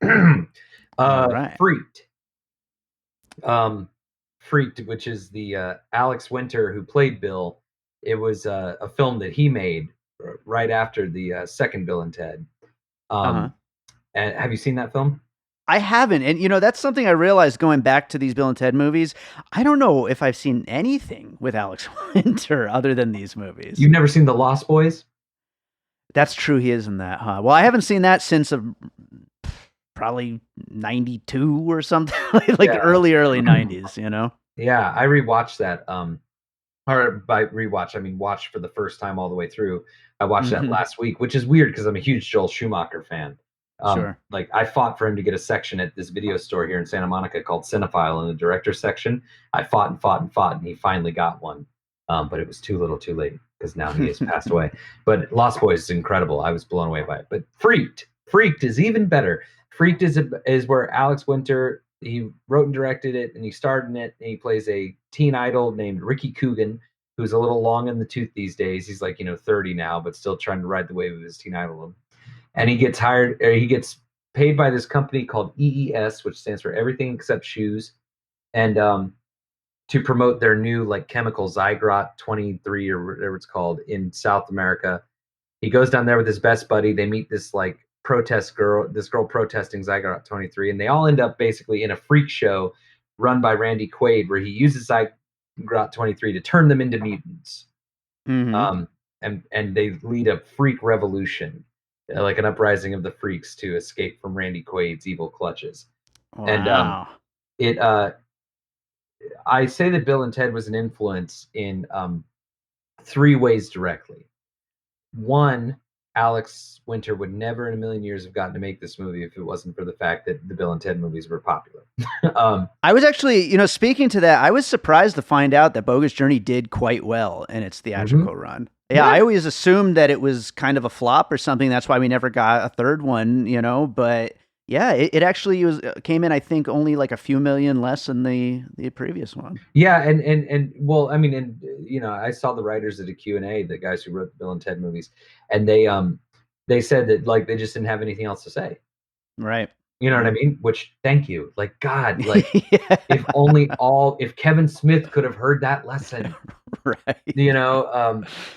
All right. Freaked. Freaked, which is the Alex Winter who played Bill. It was a film that he made right after the second Bill and Ted. And have you seen that film? I haven't. And, that's something I realized going back to these Bill and Ted movies. I don't know if I've seen anything with Alex Winter other than these movies. You've never seen The Lost Boys? That's true. He is in that, huh? Well, I haven't seen that since probably 92 or something, the early 90s, Yeah, I rewatched that. Or by rewatch, I mean watched for the first time all the way through. I watched that last week, which is weird because I'm a huge Joel Schumacher fan. Sure. Like, I fought for him to get a section at this video store here in Santa Monica called Cinephile in the director's section. I fought, and he finally got one. But it was too little too late because now he has passed away. But Lost Boys is incredible. I was blown away by it. But Freaked is even better. Freaked is where Alex Winter, he wrote and directed it, and he starred in it, and he plays a teen idol named Ricky Coogan, who's a little long in the tooth these days. He's like, 30 now, but still trying to ride the wave of his teen idol. And he gets hired, or he gets paid by this company called EES, which stands for Everything Except Shoes, and to promote their new like chemical Zygrot 23 or whatever it's called in South America. He goes down there with his best buddy. They meet this like this girl protesting Zygrot 23, and they all end up basically in a freak show run by Randy Quaid, where he uses Zygrot 23 to turn them into mutants. Mm-hmm. And they lead a freak revolution, like an uprising of the freaks to escape from Randy Quaid's evil clutches. And Wow. it I say that Bill and Ted was an influence in three ways directly. One, Alex Winter would never in a million years have gotten to make this movie if it wasn't for the fact that the Bill and Ted movies were popular. I was actually, speaking to that, I was surprised to find out that Bogus Journey did quite well in its theatrical run. Yeah, I always assumed that it was kind of a flop or something. That's why we never got a third one, but yeah, it actually came in, I think, only like a few million less than the previous one. Yeah, and well, I mean, and I saw the writers at a Q&A, the guys who wrote the Bill and Ted movies, and they said that like they just didn't have anything else to say. Right. You know what I mean? Which, thank you. Like, God, like, Yeah. if Kevin Smith could have heard that lesson, right.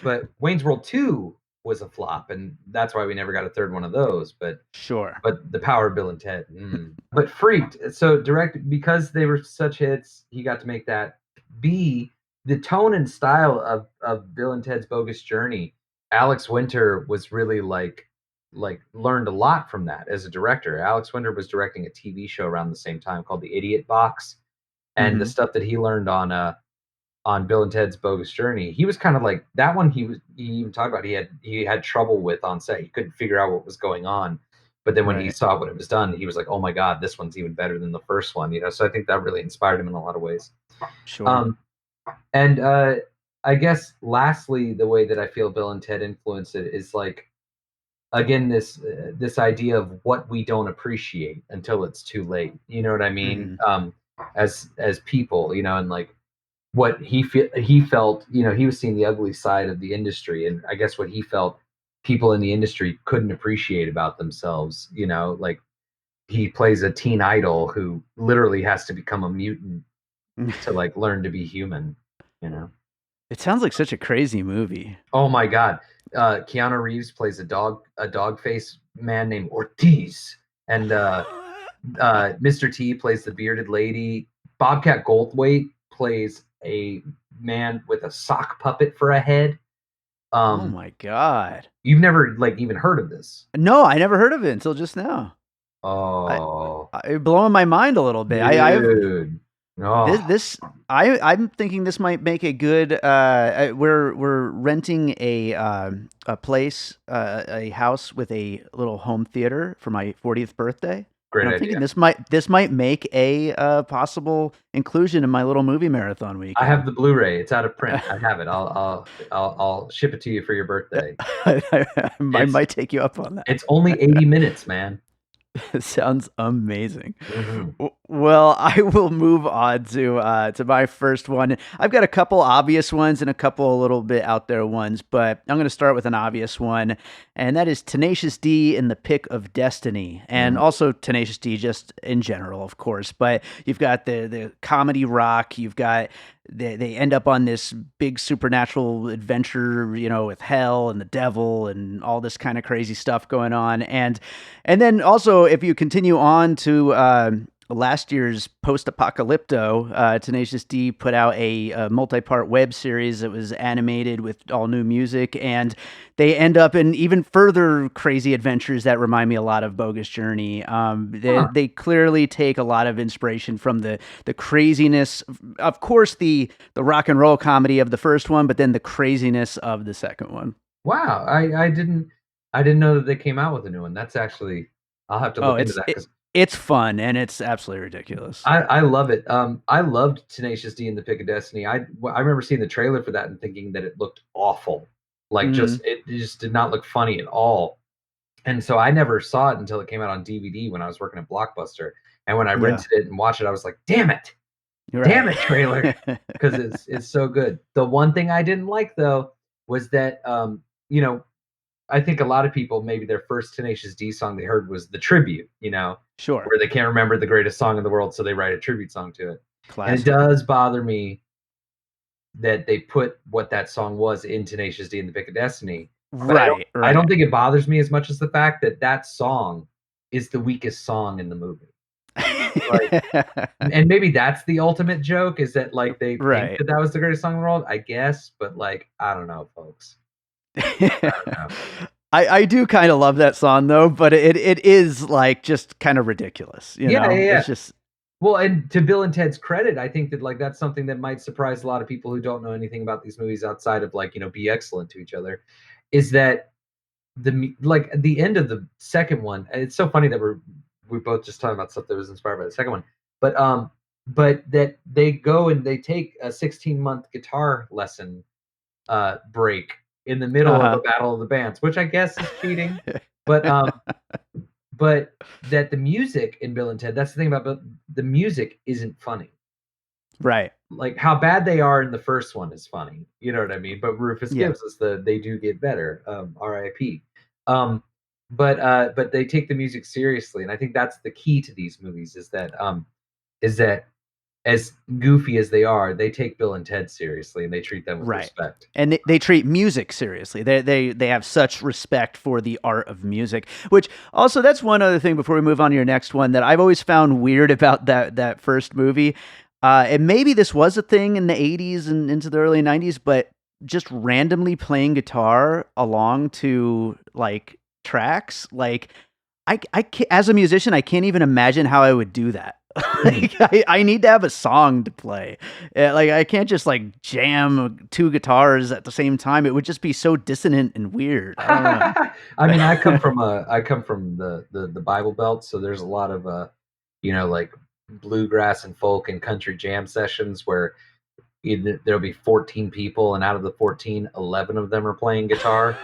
But Wayne's World 2 was a flop, and that's why we never got a third one of those. But Sure. the power of Bill and Ted. But Freaked, so direct, because they were such hits, he got to make that. B, the tone and style of Bill and Ted's Bogus Journey, Alex Winter was really like learned a lot from that as a director. Alex Winter was directing a TV show around the same time called The Idiot Box, and the stuff that he learned on Bill and Ted's Bogus Journey, he was kind of like that one. He even talked about he had trouble with on set. He couldn't figure out what was going on, but then when he saw what it was done, he was like, "Oh my God, this one's even better than the first one." So I think that really inspired him in a lot of ways. Sure. And I guess lastly, the way that I feel Bill and Ted influenced it is like, again, this idea of what we don't appreciate until it's too late. You know what I mean? As people, and like what he felt, he was seeing the ugly side of the industry, and I guess what he felt people in the industry couldn't appreciate about themselves. Like he plays a teen idol who literally has to become a mutant to like learn to be human. It sounds like such a crazy movie. Oh my God. Keanu Reeves plays a dog face man named Ortiz, and Mr. T plays the bearded lady. Bobcat Goldthwait plays a man with a sock puppet for a head. Oh my God. You've never like even heard of this? No, I never heard of it until just now. Oh, It's blowing my mind a little bit. dude. I'm thinking this might make a good. We're renting a place, a house with a little home theater for my 40th birthday. Great I'm idea. thinking this might make a possible inclusion in my little movie marathon week. I have the Blu-ray. It's out of print. I have it. I'll ship it to you for your birthday. I might take you up on that. It's only 80 minutes, man. It sounds amazing. Well, I will move on to my first one. I've got a couple obvious ones and a couple a little bit out there ones, but I'm going to start with an obvious one, and that is Tenacious D in The Pick of Destiny, and also Tenacious D just in general, of course. But you've got the comedy rock, you've got they end up on this big supernatural adventure, with hell and the devil and all this kind of crazy stuff going on, and then also if you continue on to last year's Post-Apocalypto, Tenacious D put out a multi-part web series that was animated with all new music, and they end up in even further crazy adventures that remind me a lot of Bogus Journey. They clearly take a lot of inspiration from the craziness, of course, the rock and roll comedy of the first one, but then the craziness of the second one. Wow, I didn't know that they came out with a new one. That's actually, I'll have to look into that. It's fun and it's absolutely ridiculous. I love it. I loved Tenacious D in The Pick of Destiny. I remember seeing the trailer for that and thinking that it looked awful. Like it just did not look funny at all. And so I never saw it until it came out on DVD when I was working at Blockbuster. And when I rented it and watched it, I was like, damn it. Damn Right. it, trailer, because it's so good. The one thing I didn't like though was that you know, I think a lot of people maybe their first Tenacious D song they heard was the tribute, Sure. where they can't remember the greatest song in the world, so they write a tribute song to it. And it Classic. does bother me that they put what that song was in Tenacious D and the Pick of Destiny. But Right. I don't Right. think it bothers me as much as the fact that that song is the weakest song in the movie. Like, and maybe that's the ultimate joke is that like they think Right. that that was the greatest song in the world, I guess. But like, I don't know, folks. I don't know. I do kind of love that song though, but it is like just kind of ridiculous, you Yeah, yeah, know? yeah. It's just Well, and to Bill and Ted's credit, I think that like that's something that might surprise a lot of people who don't know anything about these movies outside of like be excellent to each other, is that like at the end of the second one, and it's so funny that we're both just talking about stuff that was inspired by the second one, but that they go and they take a 16-month guitar lesson break in the middle of a uh-huh. battle of the bands, which I guess is cheating, but but that the music in Bill and Ted, that's the thing about the music isn't funny. Right. Like how bad they are in the first one is funny, you know what I mean? But Rufus Yeah. gives us they do get better, R.I.P. Um, but they take the music seriously, and I think that's the key to these movies is that as goofy as they are, they take Bill and Ted seriously and they treat them with Right. respect. And they treat music seriously. They have such respect for the art of music, which also that's one other thing before we move on to your next one that I've always found weird about that first movie. And maybe this was a thing in the 80s and into the early 90s, but just randomly playing guitar along to like tracks, like as a musician, I can't even imagine how I would do that. Mhm. Like I need to have a song to play. Like I can't just like jam two guitars at the same time. It would just be so dissonant and weird. I don't I mean, know. I come from the Bible Belt, so there's a lot of like bluegrass and folk and country jam sessions where there'll be 14 people, and out of the 14, 11 of them are playing guitar.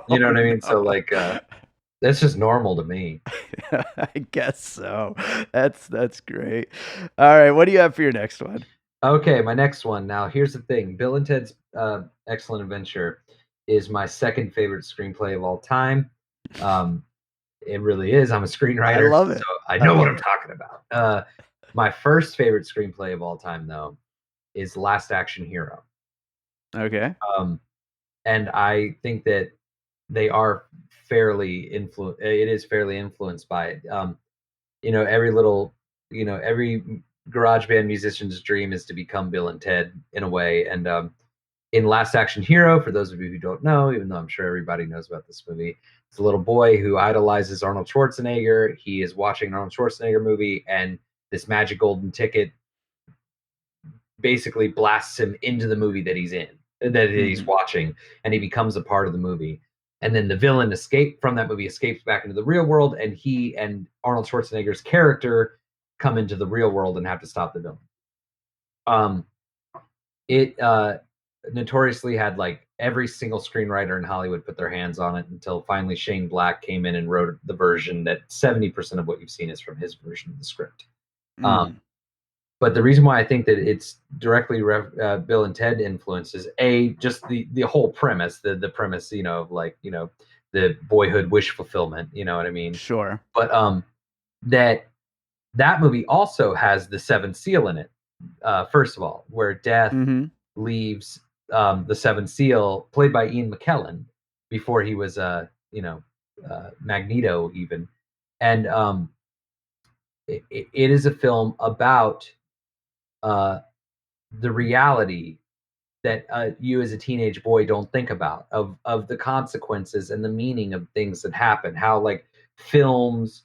You know Oh what I mean? So no. like, that's just normal to me. I guess so. That's great. All right, what do you have for your next one? Okay, my next one. Now, here's the thing: Bill and Ted's Excellent Adventure is my second favorite screenplay of all time. Um, it really is. I'm a I screenwriter, love so it. I I know what love I'm it. talking about. My first favorite screenplay of all time, though, is Last Action Hero. Okay. Um, and I think that they are it is fairly influenced by it. Every little, every garage band musician's dream is to become Bill and Ted in a way. And in Last Action Hero, for those of you who don't know, even though I'm sure everybody knows about this movie, it's a little boy who idolizes Arnold Schwarzenegger. He is watching an Arnold Schwarzenegger movie, and this magic golden ticket basically blasts him into the movie that he's Mhm. watching, and he becomes a part of the movie. And then the villain escapes back into the real world, and he and Arnold Schwarzenegger's character come into the real world and have to stop the villain. Um, it notoriously had like every single screenwriter in Hollywood put their hands on it until finally Shane Black came in and wrote the version that 70% of what you've seen is from his version of the script. Um, Mhm. but the reason why I think that it's directly Bill and Ted influences just the whole premise, the premise, of like the boyhood wish fulfillment. You know what I mean? Sure. But that that movie also has the seventh seal in it. First of all, where Death Mhm. leaves the seventh seal, played by Ian McKellen, before he was Magneto even, and it is a film about uh, the reality that you as a teenage boy don't think about of the consequences and the meaning of things that happen. How like films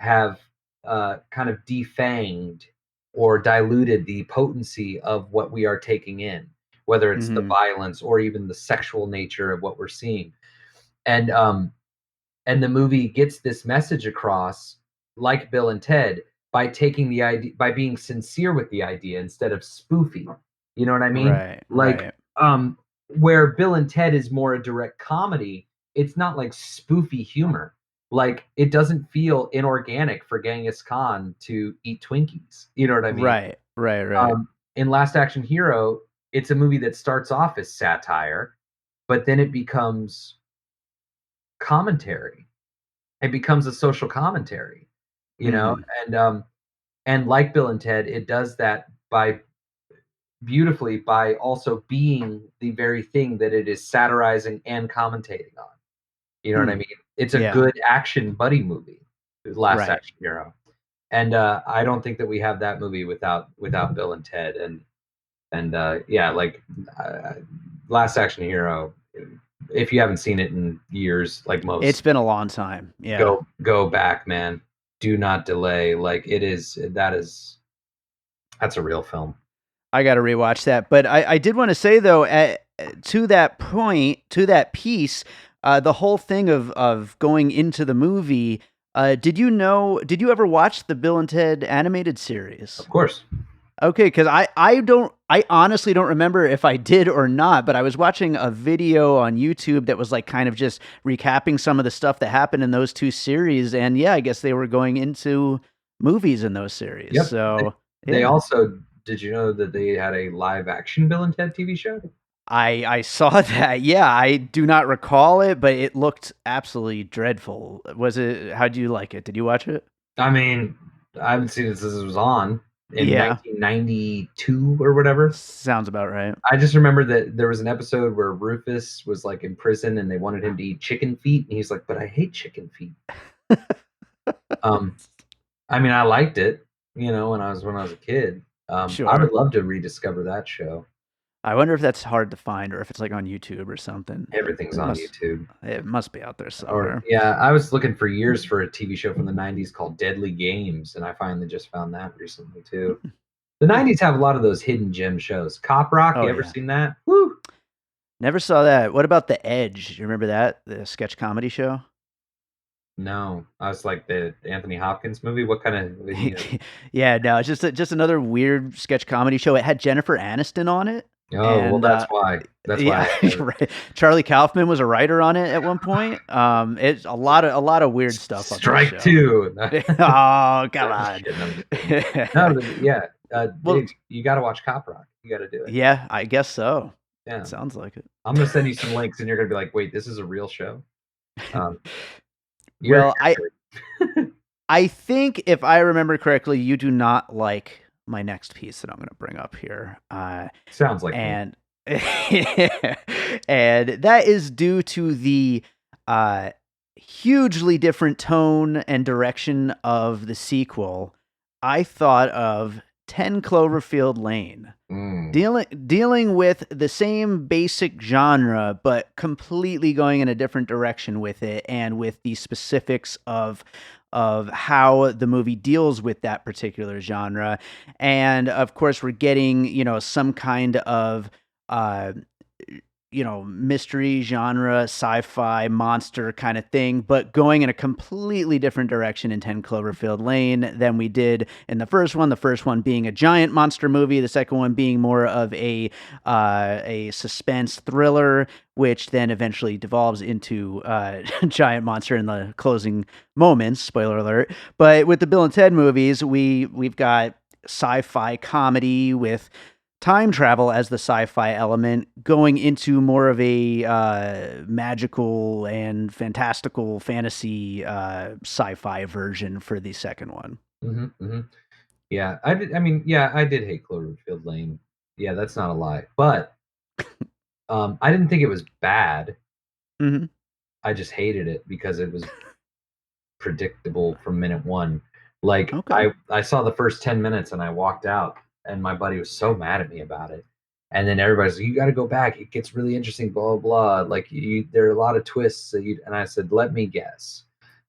have kind of defanged or diluted the potency of what we are taking in, whether it's the Mhm. violence or even the sexual nature of what we're seeing. And the movie gets this message across, like Bill and Ted, by taking the idea, by being sincere with the idea instead of spoofy. You know what I mean? Right. Like, Right. where Bill and Ted is more a direct comedy, it's not like spoofy humor. Like, it doesn't feel inorganic for Genghis Khan to eat Twinkies. You know what I mean? Right. Right, right. Um, in Last Action Hero, it's a movie that starts off as satire, but then it becomes commentary. It becomes a social commentary, you know, Mhm. and like Bill and Ted, it does that by beautifully by also being the very thing that it is satirizing and commentating on. You know what I Hmm. mean? It's a Yeah. good action buddy movie, Last Right. Action Hero, and I don't think that we have that movie without Bill and Ted, and yeah, like uh, Last Action Hero. If you haven't seen it in years, like It's most, been a long time. Yeah. go back, man. Do not delay. Like it is. That's a real film. I got to rewatch that. But I did want to say though, to that point, to that piece, the whole thing of going into the movie. Did you know? Did you ever watch the Bill and Ted animated series? Of course. Okay, because I honestly don't remember if I did or not, but I was watching a video on YouTube that was like kind of just recapping some of the stuff that happened in those two series, and yeah, I guess they were going into movies in those series. Yep. So They yeah, also did you know that they had a live action Bill and Ted TV show? I saw that. Yeah, I do not recall it, but it looked absolutely dreadful. Was it? How do you like it? Did you watch it? I mean, I haven't seen it since it was on in Yeah, 1992 or whatever. sounds about right. I just remember that there was an episode where Rufus was like in prison and they wanted him to eat chicken feet, and he's like, "But I hate chicken feet." Um, I mean, I liked it, when I was a kid. I would Sure. love to rediscover that show. I wonder if that's hard to find or if it's like on YouTube or something. Everything's It on must YouTube. it must be out there Or somewhere. yeah, I was looking for years for a TV show from the '90s called Deadly Games, and I finally just found that recently too. The Huh. '90s have a lot of those hidden gem shows. Cop Rock, Oh you ever yeah. seen that? Woo! Never saw that. What about The Edge? You remember that? The sketch comedy show? No, I was like the Anthony Hopkins movie. What kind of? Yeah, no, it's just another weird sketch comedy show. It had Jennifer Aniston on it, Oh, well, and that's why. That's yeah, why. right. Charlie Kaufman was a writer on it at one point. It's a lot of weird stuff on that Strike show. two. Oh, come I'm just on. kidding. I'm just kidding. No, yeah, Well, dude, you got to watch Cop Rock. You got to do it. yeah, I guess so. Yeah, Sounds like it. I'm gonna send you some links, and you're gonna be like, "Wait, this is a real show." Um, you're Well, I great. I think if I remember correctly, you do not like my next piece that I'm going to bring up here. Sounds like me. And and that is due to the uh, hugely different tone and direction of the sequel. I thought of 10 Cloverfield Lane. Mm. Dealing with the same basic genre, but completely going in a different direction with it, and with the specifics of how the movie deals with that particular genre. And of course, we're getting some kind of uh, mystery genre, sci-fi monster kind of thing, but going in a completely different direction in 10 Cloverfield Lane than we did in the first one. The first one being a giant monster movie, the second one being more of a suspense thriller, which then eventually devolves into giant monster in the closing moments. Spoiler alert! But with the Bill and Ted movies, we've got sci-fi comedy with time travel as the sci-fi element, going into more of a magical and fantastical fantasy sci-fi version for the second one. Hmm, hmm. Yeah, I did. I mean, yeah, I did hate Cloverfield Lane. Yeah, that's not a lie. But I didn't think it was bad. Hmm. I just hated it because it was predictable from minute one. Like Okay. I saw the first 10 minutes and I walked out, and my buddy was so mad at me about it. And then everybody's like, "You got to go back. It gets really interesting." Blah blah blah. Like there are a lot of twists that you. And I said, "Let me guess."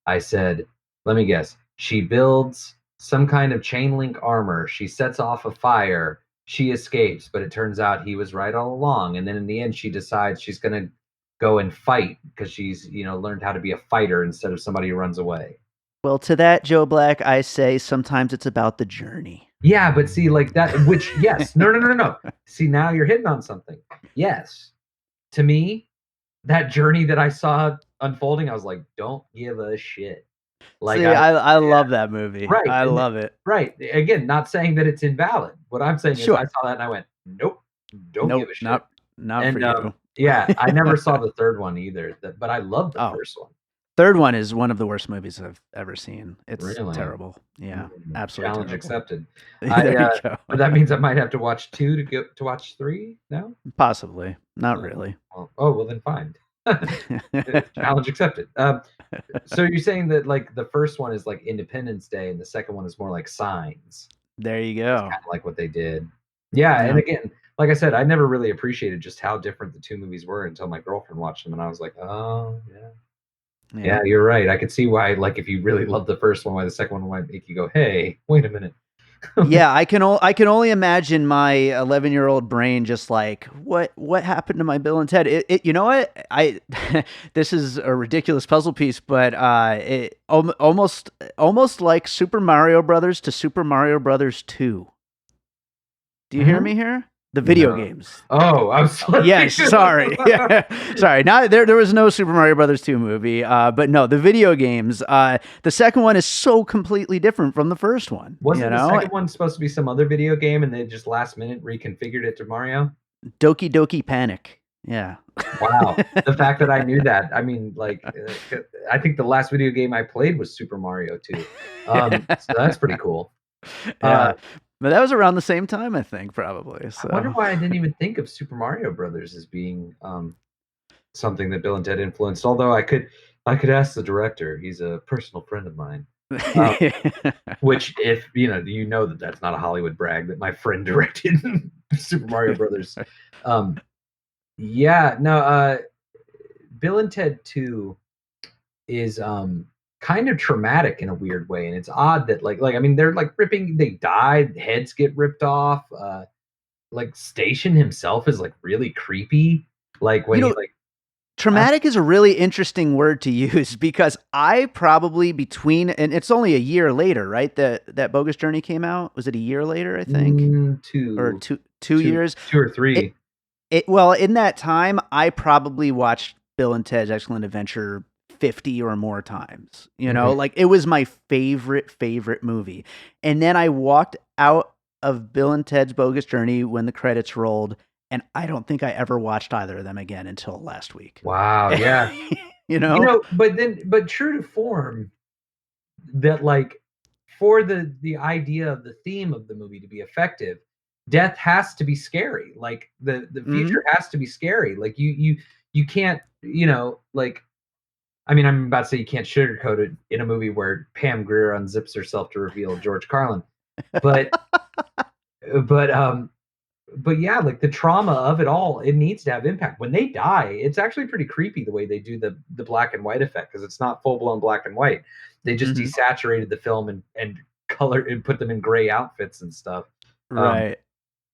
I said, "Let me guess." She builds some kind of chain link armor. She sets off a fire. She escapes, but it turns out he was right all along. And then in the end, she decides she's gonna go and fight because she's learned how to be a fighter instead of somebody who runs away. Well, to that, Joe Black, I say sometimes it's about the journey. Yeah, but see, like that, which, yes, no, no, no, no, no. See, now you're hitting on something. Yes, to me, that journey that I saw unfolding, I was like, don't give a shit. Like See, I I yeah, love that movie. right, I and love it. right. Again, not saying that it's invalid. What I'm saying is I Sure. saw that and I went, "Nope, don't give Nope, a shit." not for And, you. yeah, I never saw the 3rd one either, but I loved the Oh, first one. third one is one of the worst movies I've ever seen. It's Really? terrible. Yeah, Mm, absolutely challenge terrible. accepted. There you go. But that means I might have to watch 2 to get to watch 3 now? Possibly. Not Oh, really. well, then fine. Challenge accepted. So you're saying that, like, the first one is, like, Independence Day and the second one is more like Signs. There you It's go. kinda like what they did. Yeah, and Yeah. again, like I said, I never really appreciated just how different the 2 movies were until my girlfriend watched them, and I was like, "Oh, yeah. Yeah, Yeah. you're right." I could see why, like, if you really love the first one, why the second one might make you go, "Hey, wait a minute." Yeah, I can only imagine my 11-year-old brain just like, what happened to my Bill and Ted? You know what? I this is a ridiculous puzzle piece, but almost like Super Mario Brothers to Super Mario Brothers 2. Do you hear Mhm. me here? The video No. games. Oh, I'm sorry. Yes, sorry. Sorry. Not there was no Super Mario Brothers 2 movie, but no, the video games. The second one is so completely different from the first one, you Wasn't the know? second one supposed to be some other video game and they just last minute reconfigured it to Mario? Doki Doki Panic. Yeah. Wow. The fact that I knew that, I mean, like, I think the last video game I played was Super Mario 2. So that's pretty cool. Uh, Yeah. But that was around the same time, I think, probably. I wonder So why I didn't even think of Super Mario Brothers as being, something that Bill and Ted influenced, although I could ask the director, he's a personal friend of mine. Um, which if, that that's not a Hollywood brag that my friend directed Super Mario Brothers. Um, yeah, no, Bill and Ted 2 is, kind of traumatic in a weird way, and it's odd that, I mean, they're, like, they die, heads get ripped off, like, Station himself is, like, really creepy, like, you when he, know, like I traumatic is a really interesting word to use because I probably between and it's only a year later, right? That Bogus Journey came out. Was it a year later, I think? Or 2 two 2 years? 2 or It 3. well, in that time, I probably watched Bill and Ted's Excellent Adventure 50 or more times. Mhm. Like it was my favorite movie. And then I walked out of Bill and Ted's Bogus Journey when the credits rolled, and I don't think I ever watched either of them again until last week. Wow, yeah. You know? But true to form, that, like, for the idea of the theme of the movie to be effective, death has to be scary. Like, the Mhm. future has to be scary. Like, you can't, like, I mean, I'm about to say you can't sugarcoat it in a movie where Pam Grier unzips herself to reveal George Carlin. But but, but yeah, like, the trauma of it all, it needs to have impact. When they die, it's actually pretty creepy the way they do the black and white effect because it's not full blown black and white. They just Mhm. desaturated the film and color and put them in gray outfits and stuff. Um, Right.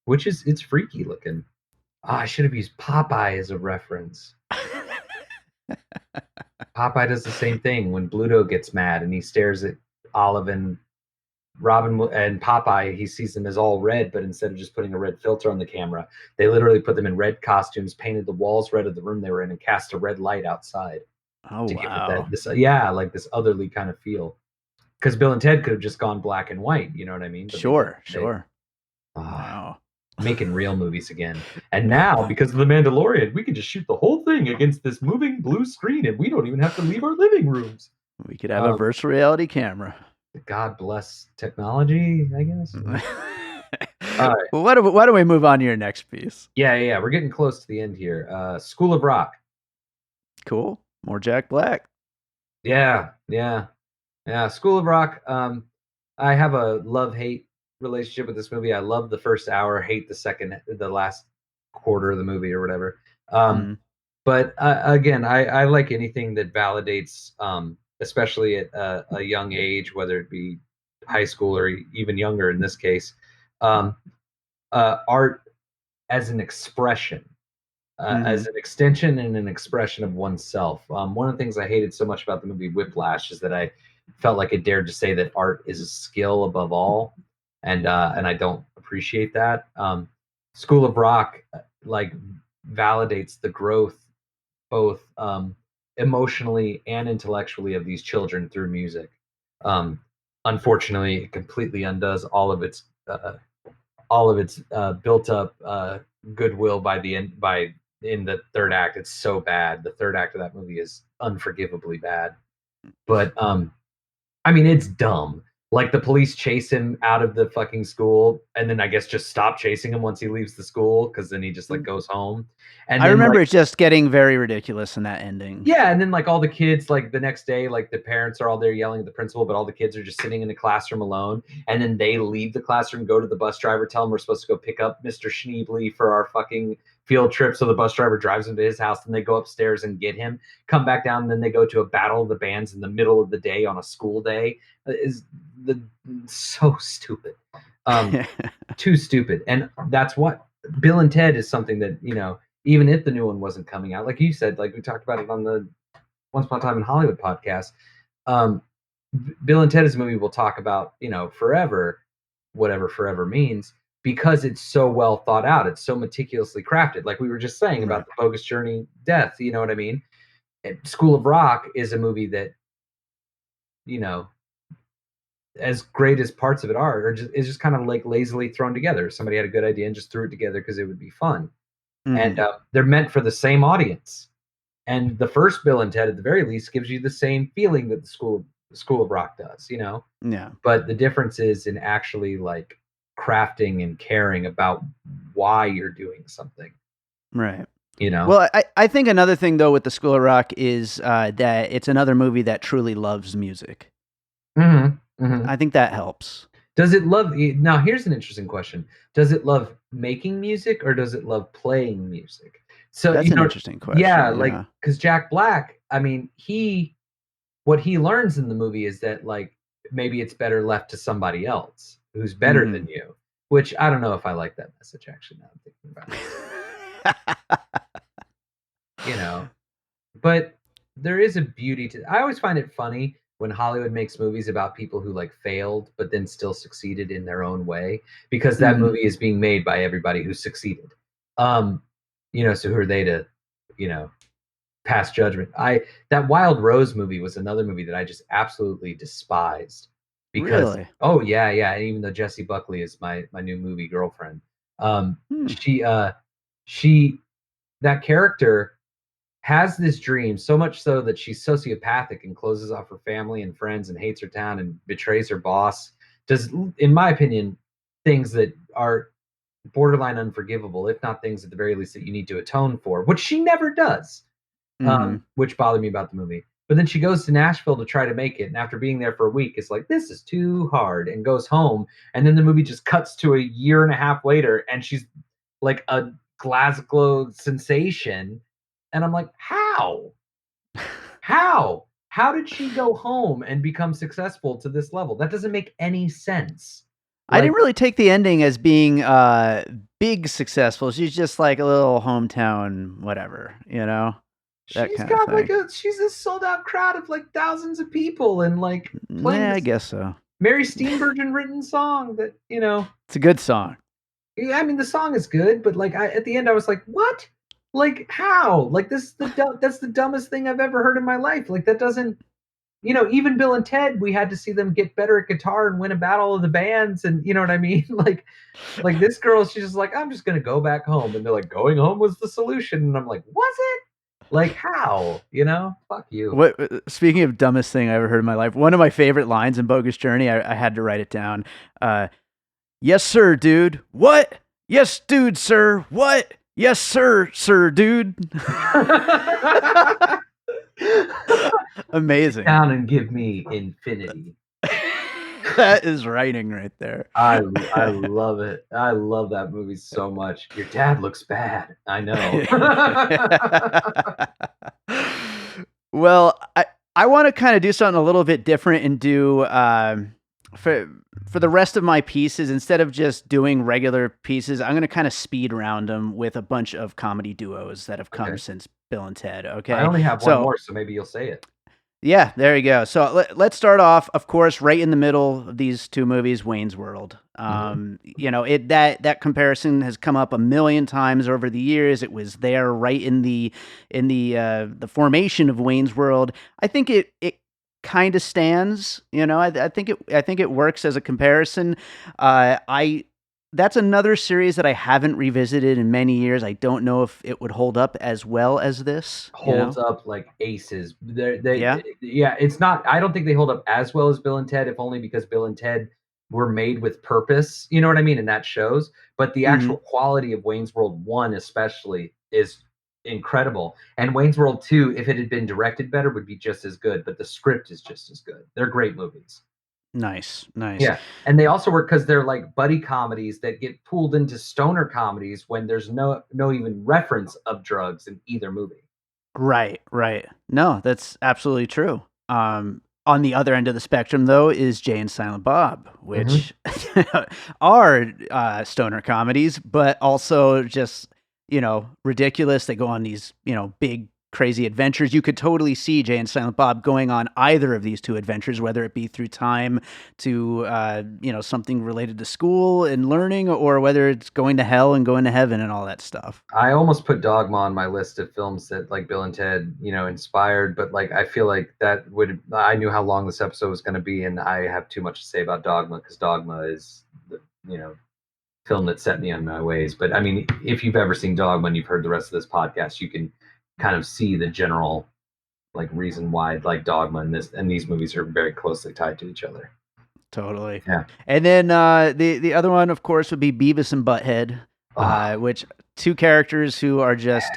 which is it's freaky looking. Ah, I should have used Popeye as a reference. Popeye does the same thing when Bluto gets mad and he stares at Olive and and Popeye, he sees them as all red, but instead of just putting a red filter on the camera, they literally put them in red costumes, painted the walls red of the room they were in, and cast a red light outside Oh, to give it that wow. like this otherly kind of feel. Because Bill and Ted could have just gone black and white, you know what I mean? But they didn't. Sure, sure. Wow. Making real movies again. And now, because of the Mandalorian, we can just shoot the whole thing against this moving blue screen, and we don't even have to leave our living rooms. We could have a Um, virtual reality camera. God bless technology, I guess. Well, All right. why don't we move on to your next piece? Yeah. We're getting close to the end here. School of Rock. Cool. More Jack Black. Yeah. School of Rock. I have a love-hate relationship with this movie. I love the first hour, hate the last quarter of the movie or whatever. Mm. But again, I like anything that validates, especially at a young age, whether it be high school or even younger in this case, um, art as an expression, Hmm. as an extension and an expression of oneself. One of the things I hated so much about the movie Whiplash is that I felt like it dared to say that art is a skill above all, and I don't appreciate that. School of Rock like validates the growth both emotionally and intellectually of these children through music. Um, Unfortunately, it completely undoes all of its built up goodwill by the end. By in the third act, it's so bad. The third act of that movie is unforgivably bad. But I mean, it's dumb. Like the police chase him out of the fucking school, and then I guess just stop chasing him once he leaves the school, because then he just like goes home. And I then remember like it just getting very ridiculous in that ending. yeah, and then like all the kids, like the next day, like the parents are all there yelling at the principal, but all the kids are just sitting in the classroom alone. And then they leave the classroom, go to the bus driver, tell him we're supposed to go pick up Mr. Schneebly for our fucking field trip. So the bus driver drives him to his house, and they go upstairs and get him, come back down, and then they go to a battle of the bands in the middle of the day on a school day. Is the so stupid. Too stupid. And that's what Bill and Ted is something that, even if the new one wasn't coming out, like you said, like we talked about it on the Once Upon a Time in Hollywood podcast, Bill and Ted is a movie we'll talk about, forever, whatever forever means, because it's so well thought out. It's so meticulously crafted. Like we were just saying about the Bogus Journey death, you know what I mean? School of Rock is a movie that, as great as parts of it are, is just kind of like lazily thrown together. Somebody had a good idea and just threw it together because it would be fun. And they're meant for the same audience. And the first Bill and Ted, at the very least, gives you the same feeling that the School of Rock does, Yeah. But the difference is in actually like crafting and caring about why you're doing something. Right. Well, I think another thing though with the School of Rock is that it's another movie that truly loves music. I think that helps. Does it love? Now, here's an interesting question: does it love making music, or does it love playing music? So that's an interesting question. Yeah, like because Jack Black, I mean, what he learns in the movie is that like maybe it's better left to somebody else who's better than you. Which I don't know if I like that message. Actually, now I'm thinking about it. But there is a beauty to. I always find it funny when Hollywood makes movies about people who like failed but then still succeeded in their own way, because that movie is being made by everybody who succeeded. So who are they to, pass judgment? That Wild Rose movie was another movie that I just absolutely despised because oh yeah, and even though Jessie Buckley is my new movie girlfriend, she that character has this dream, so much so that she's sociopathic and closes off her family and friends and hates her town and betrays her boss. Does, in my opinion, things that are borderline unforgivable, if not things at the very least that you need to atone for, which she never does, which bothered me about the movie. But then she goes to Nashville to try to make it, and after being there for a week, it's like, this is too hard, and goes home. And then the movie just cuts to a year and a half later, and she's like a Glasgow sensation. And I'm like, how? How did she go home and become successful to this level? That doesn't make any sense. I didn't really take the ending as being big successful. She's just like a little hometown, whatever, She's a sold out crowd of like thousands of people and like playing. Yeah, I guess so. Mary Steenburgen written song that, It's a good song. I mean, the song is good, but like at the end I was like, what? Like how? Like that's the dumbest thing I've ever heard in my life. Like that doesn't, even Bill and Ted, we had to see them get better at guitar and win a battle of the bands, and you know what I mean? Like this girl, she's just like, I'm just gonna go back home, and they're like, going home was the solution, and I'm like, was it? Like how? Fuck you. Speaking of dumbest thing I ever heard in my life, one of my favorite lines in Bogus Journey, I had to write it down. Yes, sir, dude. What? Yes, dude, sir. What? Yes, sir, dude. Amazing. Sit down and give me infinity. That is writing right there. I love it. I love that movie so much. Your dad looks bad. I know. Well, I want to kind of do something a little bit different and do for the rest of my pieces, instead of just doing regular pieces, I'm going to kind of speed round them with a bunch of comedy duos that have come since Bill and Ted. Okay. I only have one more, so maybe you'll say it. Yeah, there you go. So let's start off, of course, right in the middle of these two movies, Wayne's World. Hmm. That comparison has come up a million times over the years. It was there right in the formation of Wayne's World. I think it kind of stands. I think it works as a comparison. I That's another series that I haven't revisited in many years. I don't know if it would hold up as well as this. Holds up like aces. Yeah. Yeah, it's not. I don't think they hold up as well as Bill and Ted, if only because Bill and Ted were made with purpose. You know what I mean? And that shows. But the Hmm. actual quality of Wayne's World 1, especially, is incredible. And Wayne's World 2, if it had been directed better, would be just as good. But the script is just as good. They're great movies. Nice, nice. Yeah, and they also work because they're like buddy comedies that get pulled into stoner comedies when there's no even reference of drugs in either movie. Right, right. No, that's absolutely true. On the other end of the spectrum, though, is Jay and Silent Bob, Hmm. which are stoner comedies, but also just ridiculous. They go on these big crazy adventures. You could totally see Jay and Silent Bob going on either of these two adventures, whether it be through time to something related to school and learning, or whether it's going to hell and going to heaven and all that stuff. I almost put Dogma on my list of films that like Bill and Ted, inspired, but like I feel like that would I knew how long this episode was going to be, and I have too much to say about Dogma because Dogma is the film that set me on my ways. But I mean, if you've ever seen Dogma and you've heard the rest of this podcast, you can kind of see the general like reason why like Dogma and these movies are very closely tied to each other. Totally. Yeah. And then the other one, of course, would be Beavis and Butthead, Oh, which two characters who are just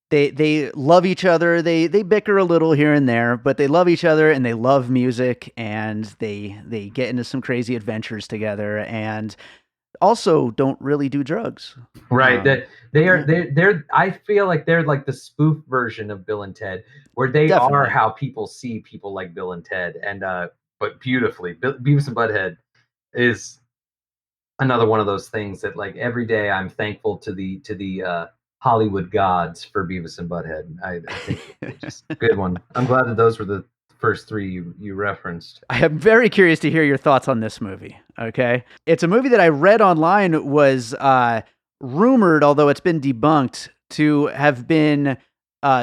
they love each other. They bicker a little here and there, but they love each other and they love music and they get into some crazy adventures together and also don't really do drugs. right. That they are Yeah, they're I feel like they're like the spoof version of Bill and Ted, where they are definitely. how people see people like Bill and Ted, and but beautifully. Beavis and Butthead is another one of those things that like every day I'm thankful to the Hollywood gods for Beavis and Butthead. I think it's just a good one. I'm glad that those were the first three you referenced. I am very curious to hear your thoughts on this movie. Okay. It's a movie that I read online was rumored, although it's been debunked, to have been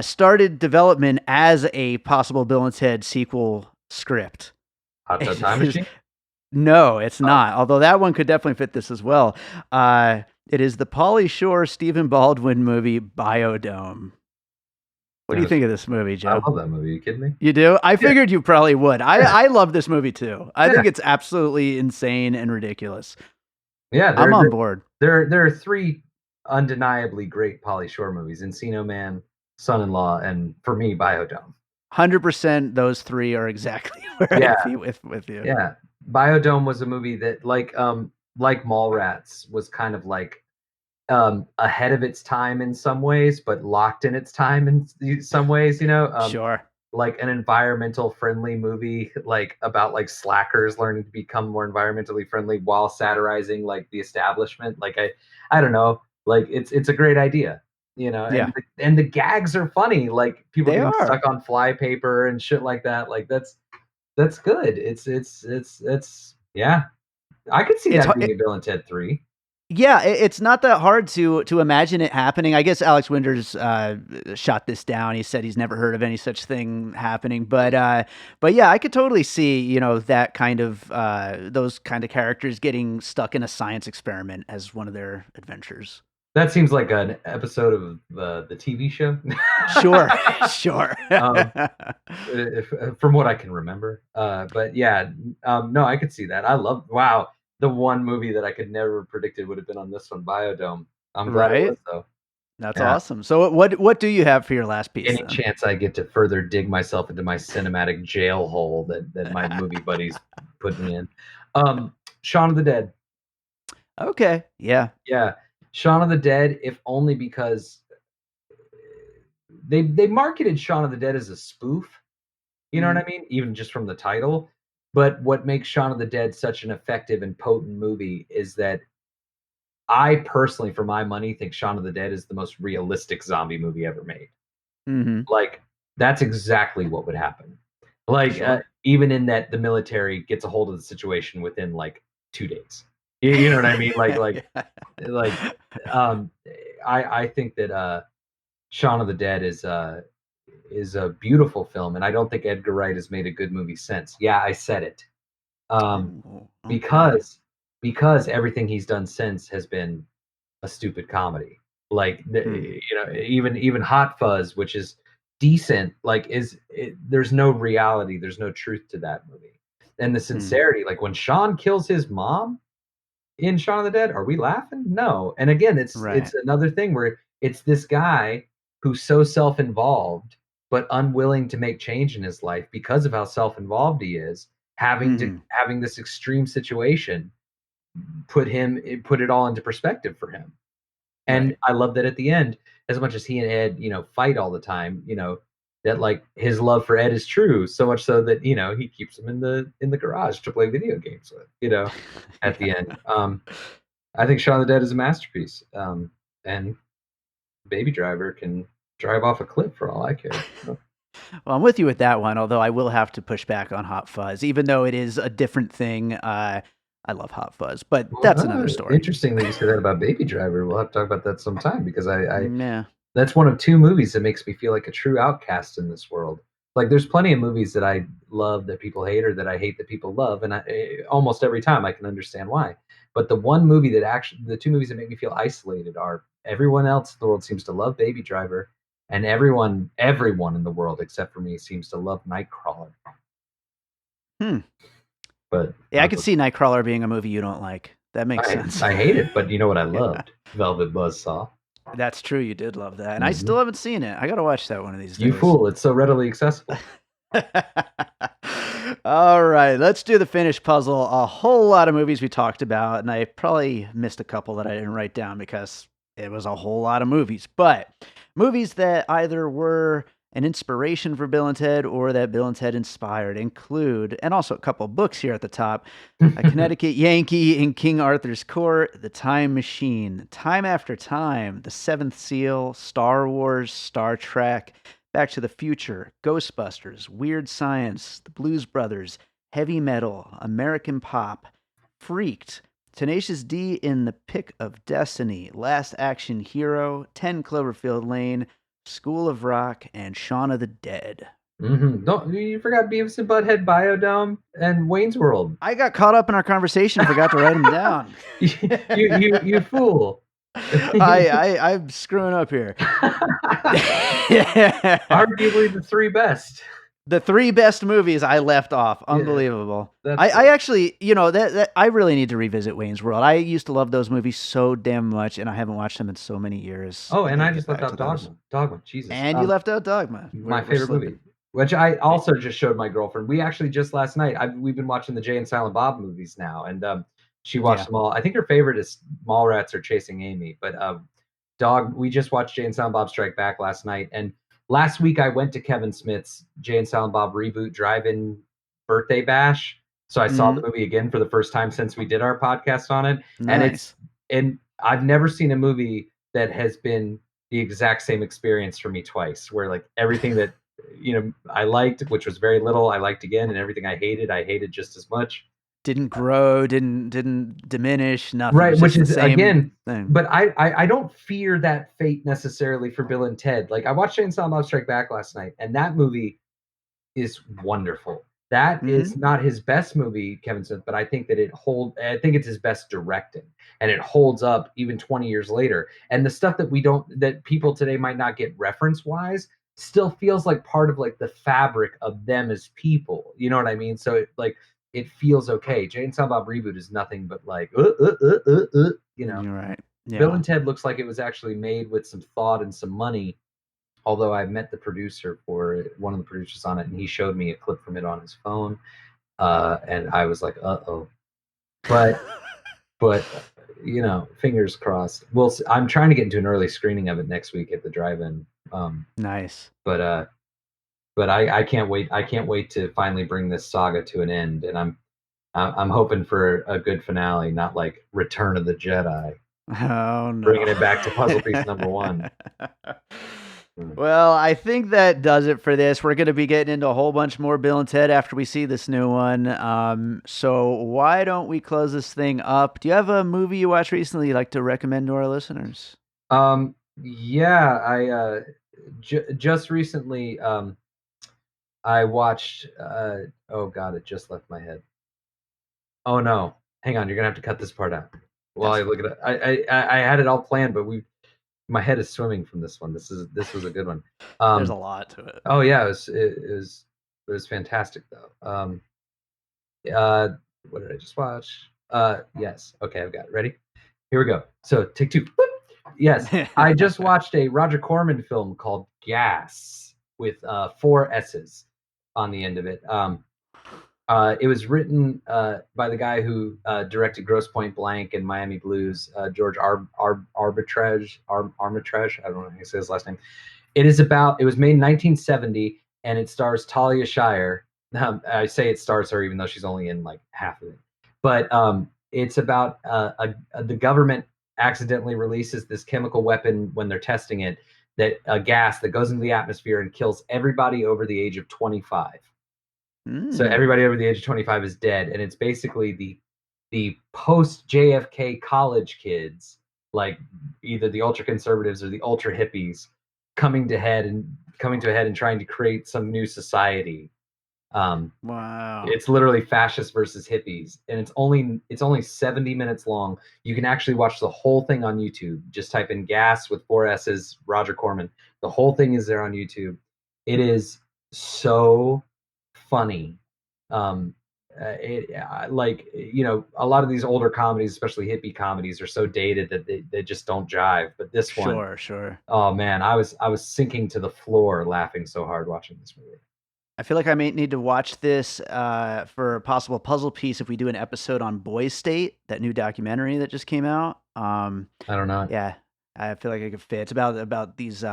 started development as a possible Bill and Ted sequel script. Hot Tub It Time is, Machine. no, it's Oh, not. Although that one could definitely fit this as well. It is the Pauly Shore Stephen Baldwin movie Biodome. What do you no, think of this movie, I Joe? love that movie. You kidding me? You do? I Yeah, figured you probably would. yeah, I love this movie too. I yeah, think it's absolutely insane and ridiculous. yeah. I'm on board. There are three undeniably great Polly Shore movies: Encino Man, Son-in-Law, and for me, Biodome. 100% those three are exactly where Yeah, I'd be with you. yeah. Biodome was a movie that like Mallrats was kind of like ahead of its time in some ways, but locked in its time in some ways, Sure. like an environmental friendly movie, like about like slackers learning to become more environmentally friendly while satirizing like the establishment. Like I don't know, like it's a great idea, Yeah. and the gags are funny, like people They getting are. stuck on fly paper and shit like that. Like that's good. It's yeah. I could see It's that being a Bill and Ted 3. Yeah, it's not that hard to imagine it happening. I guess Alex Winters shot this down. He said he's never heard of any such thing happening, but yeah, I could totally see that kind of those kind of characters getting stuck in a science experiment as one of their adventures. That seems like an episode of the TV show. Sure, sure. um, from what I can remember. But yeah, no, I could see that. Wow, the one movie that I could never have predicted would have been on this one, Biodome. I'm glad it Right? was though. That's Yeah. awesome. So what do you have for your last piece Any then? chance I get to further dig myself into my cinematic jail hole that my movie buddies put me in. Shaun of the Dead. Okay. Yeah. Yeah. Shaun of the Dead, if only because they marketed Shaun of the Dead as a spoof. You know what Mhm. I mean? Even just from the title. But what makes Shaun of the Dead such an effective and potent movie is that I personally, for my money, think Shaun of the Dead is the most realistic zombie movie ever made. Mhm. Like, that's exactly what would happen. Like, Sure. even in that the military gets a hold of the situation within like 2 days. You know what I mean? Like, um, I think that Shaun of the Dead is a beautiful film, and I don't think Edgar Wright has made a good movie since. Yeah, I said it. Um, Oh, okay. because because everything he's done since has been a stupid comedy. Like Hmm. even Hot Fuzz, which is decent, there's no reality, there's no truth to that movie. And the Hmm. sincerity, like when Sean kills his mom in Shaun of the Dead, are we laughing? No. And again, it's Right. another thing where it's this guy who's so self-involved but unwilling to make change in his life because of how self-involved he is, Hmm. having this extreme situation put it all into perspective for him. And Right. I love that at the end, as much as he and Ed, fight all the time, that like his love for Ed is true, so much so that, he keeps him in the garage to play video games with, at the Yeah. end. I think Shaun of the Dead is a masterpiece. And Baby Driver can drive off a cliff for all I care. So, Well, I'm with you with that one, although I will have to push back on Hot Fuzz, even though it is a different thing. I love Hot Fuzz, but well, that's another story. interesting that you say that about Baby Driver. We'll have to talk about that sometime because I Yeah. that's one of 2 movies that makes me feel like a true outcast in this world. Like, there's plenty of movies that I love that people hate or that I hate that people love, and almost every time I can understand why. But the 2 movies that make me feel isolated are everyone else in the world seems to love Baby Driver, and everyone in the world except for me seems to love Nightcrawler. Hmm. But Yeah, I could see Nightcrawler being a movie you don't like. That makes sense. I hate it, but you know what I Yeah. loved? Velvet Buzzsaw. That's true. You did love that, and I still Mhm. haven't seen it. I got to watch that one of these You days. fool, it's so readily accessible. All right, let's do the finish puzzle. A whole lot of movies we talked about, and I probably missed a couple that I didn't write down because it was a whole lot of movies. But movies that either were an inspiration for Bill and Ted or that Bill and Ted inspired include, and also a couple books here at the top: A Connecticut Yankee in King Arthur's Court, The Time Machine, Time After Time, The Seventh Seal, Star Wars, Star Trek, Back to the Future, Ghostbusters, Weird Science, The Blues Brothers, Heavy Metal, American Pop, Freaked, Tenacious D in the Pick of Destiny, Last Action Hero, 10 Cloverfield Lane, School of Rock, and Shaun of the Dead. Don't you forgot Beavis and Butthead Biodome and Wayne's World. I got caught up in our conversation, forgot to write them down. You fool. I'm screwing up here. Arguably the 3 best. The 3 best movies I left off. Yeah, Unbelievable. that's I actually, that I really need to revisit Wayne's World. I used to love those movies so damn much, and I haven't watched them in so many years. Oh, I and gotta I get just left back to out those. Dogma. Dogma, Jesus. And you left out Dogma. My We're favorite slipping. movie, which I also just showed my girlfriend. We actually just last night, we've been watching the Jay and Silent Bob movies now, and she watched Yeah. them all. I think her favorite is Mallrats or Chasing Amy, but we just watched Jay and Silent Bob Strike Back last night, and last week I went to Kevin Smith's Jay and Silent Bob reboot drive-in birthday bash, so I saw the Mhm. movie again for the first time since we did our podcast on it, and Nice. I've never seen a movie that has been the exact same experience for me twice, where like everything that I liked, which was very little, I liked again, and everything I hated just as much. Didn't grow, didn't diminish, nothing. Right, It's which just the is same again, thing. but I don't fear that fate necessarily for Bill and Ted. Like I watched Chainsaw Bob Strike Back last night, and that movie is wonderful. That Mhm. is not his best movie, Kevin Smith, but I think that I think it's his best directing, and it holds up even 20 years later. And the stuff that people today might not get reference wise still feels like part of like the fabric of them as people. You know what I mean? So it feels okay. Jay and Silent Bob reboot is nothing but like You're right. Bill Yeah. and Ted looks like it was actually made with some thought and some money. Although I met the producer for it, one of the producers on it, and he showed me a clip from it on his phone, and I was like, "Uh oh." But fingers crossed. I'm trying to get into an early screening of it next week at the drive-in. Nice. But I can't wait. I can't wait to finally bring this saga to an end, and I'm hoping for a good finale, not like Return of the Jedi, Oh, no. bringing it back to puzzle piece number 1. Mm. Well, I think that does it for this. We're going to be getting into a whole bunch more Bill and Ted after we see this new one. So why don't we close this thing up? Do you have a movie you watched recently you'd like to recommend to our listeners? Yeah, I just recently I watched oh god, it just left my head. Oh no. Hang on, you're gonna have to cut this part out while That's I look fine. at it. I had it all planned, but my head is swimming from this one. This was a good one. There's a Um lot to it. oh yeah, it was fantastic though. Uh what did I just watch? Yes. Okay, I've got it. Ready? Here we go. So take two. Yes, I just watched a Roger Corman film called Gas with four S's on the end of it. It was written by the guy who directed Grosse Point Blank and Miami Blues, George Armitage. I don't know how to say his last name. It was made in 1970 and it stars Talia Shire. I say it stars her even though she's only in like half of it. But it's about the government accidentally releases this chemical weapon when they're testing it, that a gas that goes into the atmosphere and kills everybody over the age of 25. So Mm. everybody over the age of 25 is dead, and it's basically the post JFK college kids, like either the ultra conservatives or the ultra hippies, coming to a head and trying to create some new society. Um, Wow. it's literally fascists versus hippies, and it's only 70 minutes long. You can actually watch the whole thing on YouTube. Just type in "gas" with four S's, Roger Corman. The whole thing is there on YouTube. It is so funny. Like a lot of these older comedies, especially hippie comedies, are so dated that they just don't jive. But this one, Sure, sure. oh man, I was sinking to the floor laughing so hard watching this movie. I feel like I may need to watch this for a possible puzzle piece if we do an episode on Boys State, that new documentary that just came out. I don't know. Yeah, I feel like it could fit. It's about these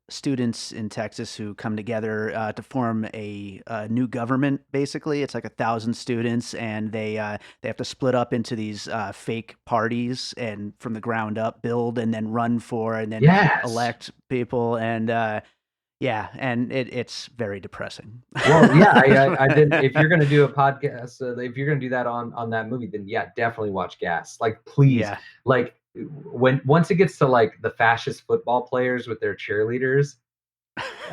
students in Texas who come together to form a new government. Basically, it's like 1,000 students, and they have to split up into these fake parties and from the ground up build and then run for and then Yes. elect people and. Yeah, and it's very depressing. Well, yeah, I did. If you're gonna do a podcast, if you're gonna do that on that movie, then yeah, definitely watch Gas. Like, please, Yeah. like when once it gets to like the fascist football players with their cheerleaders,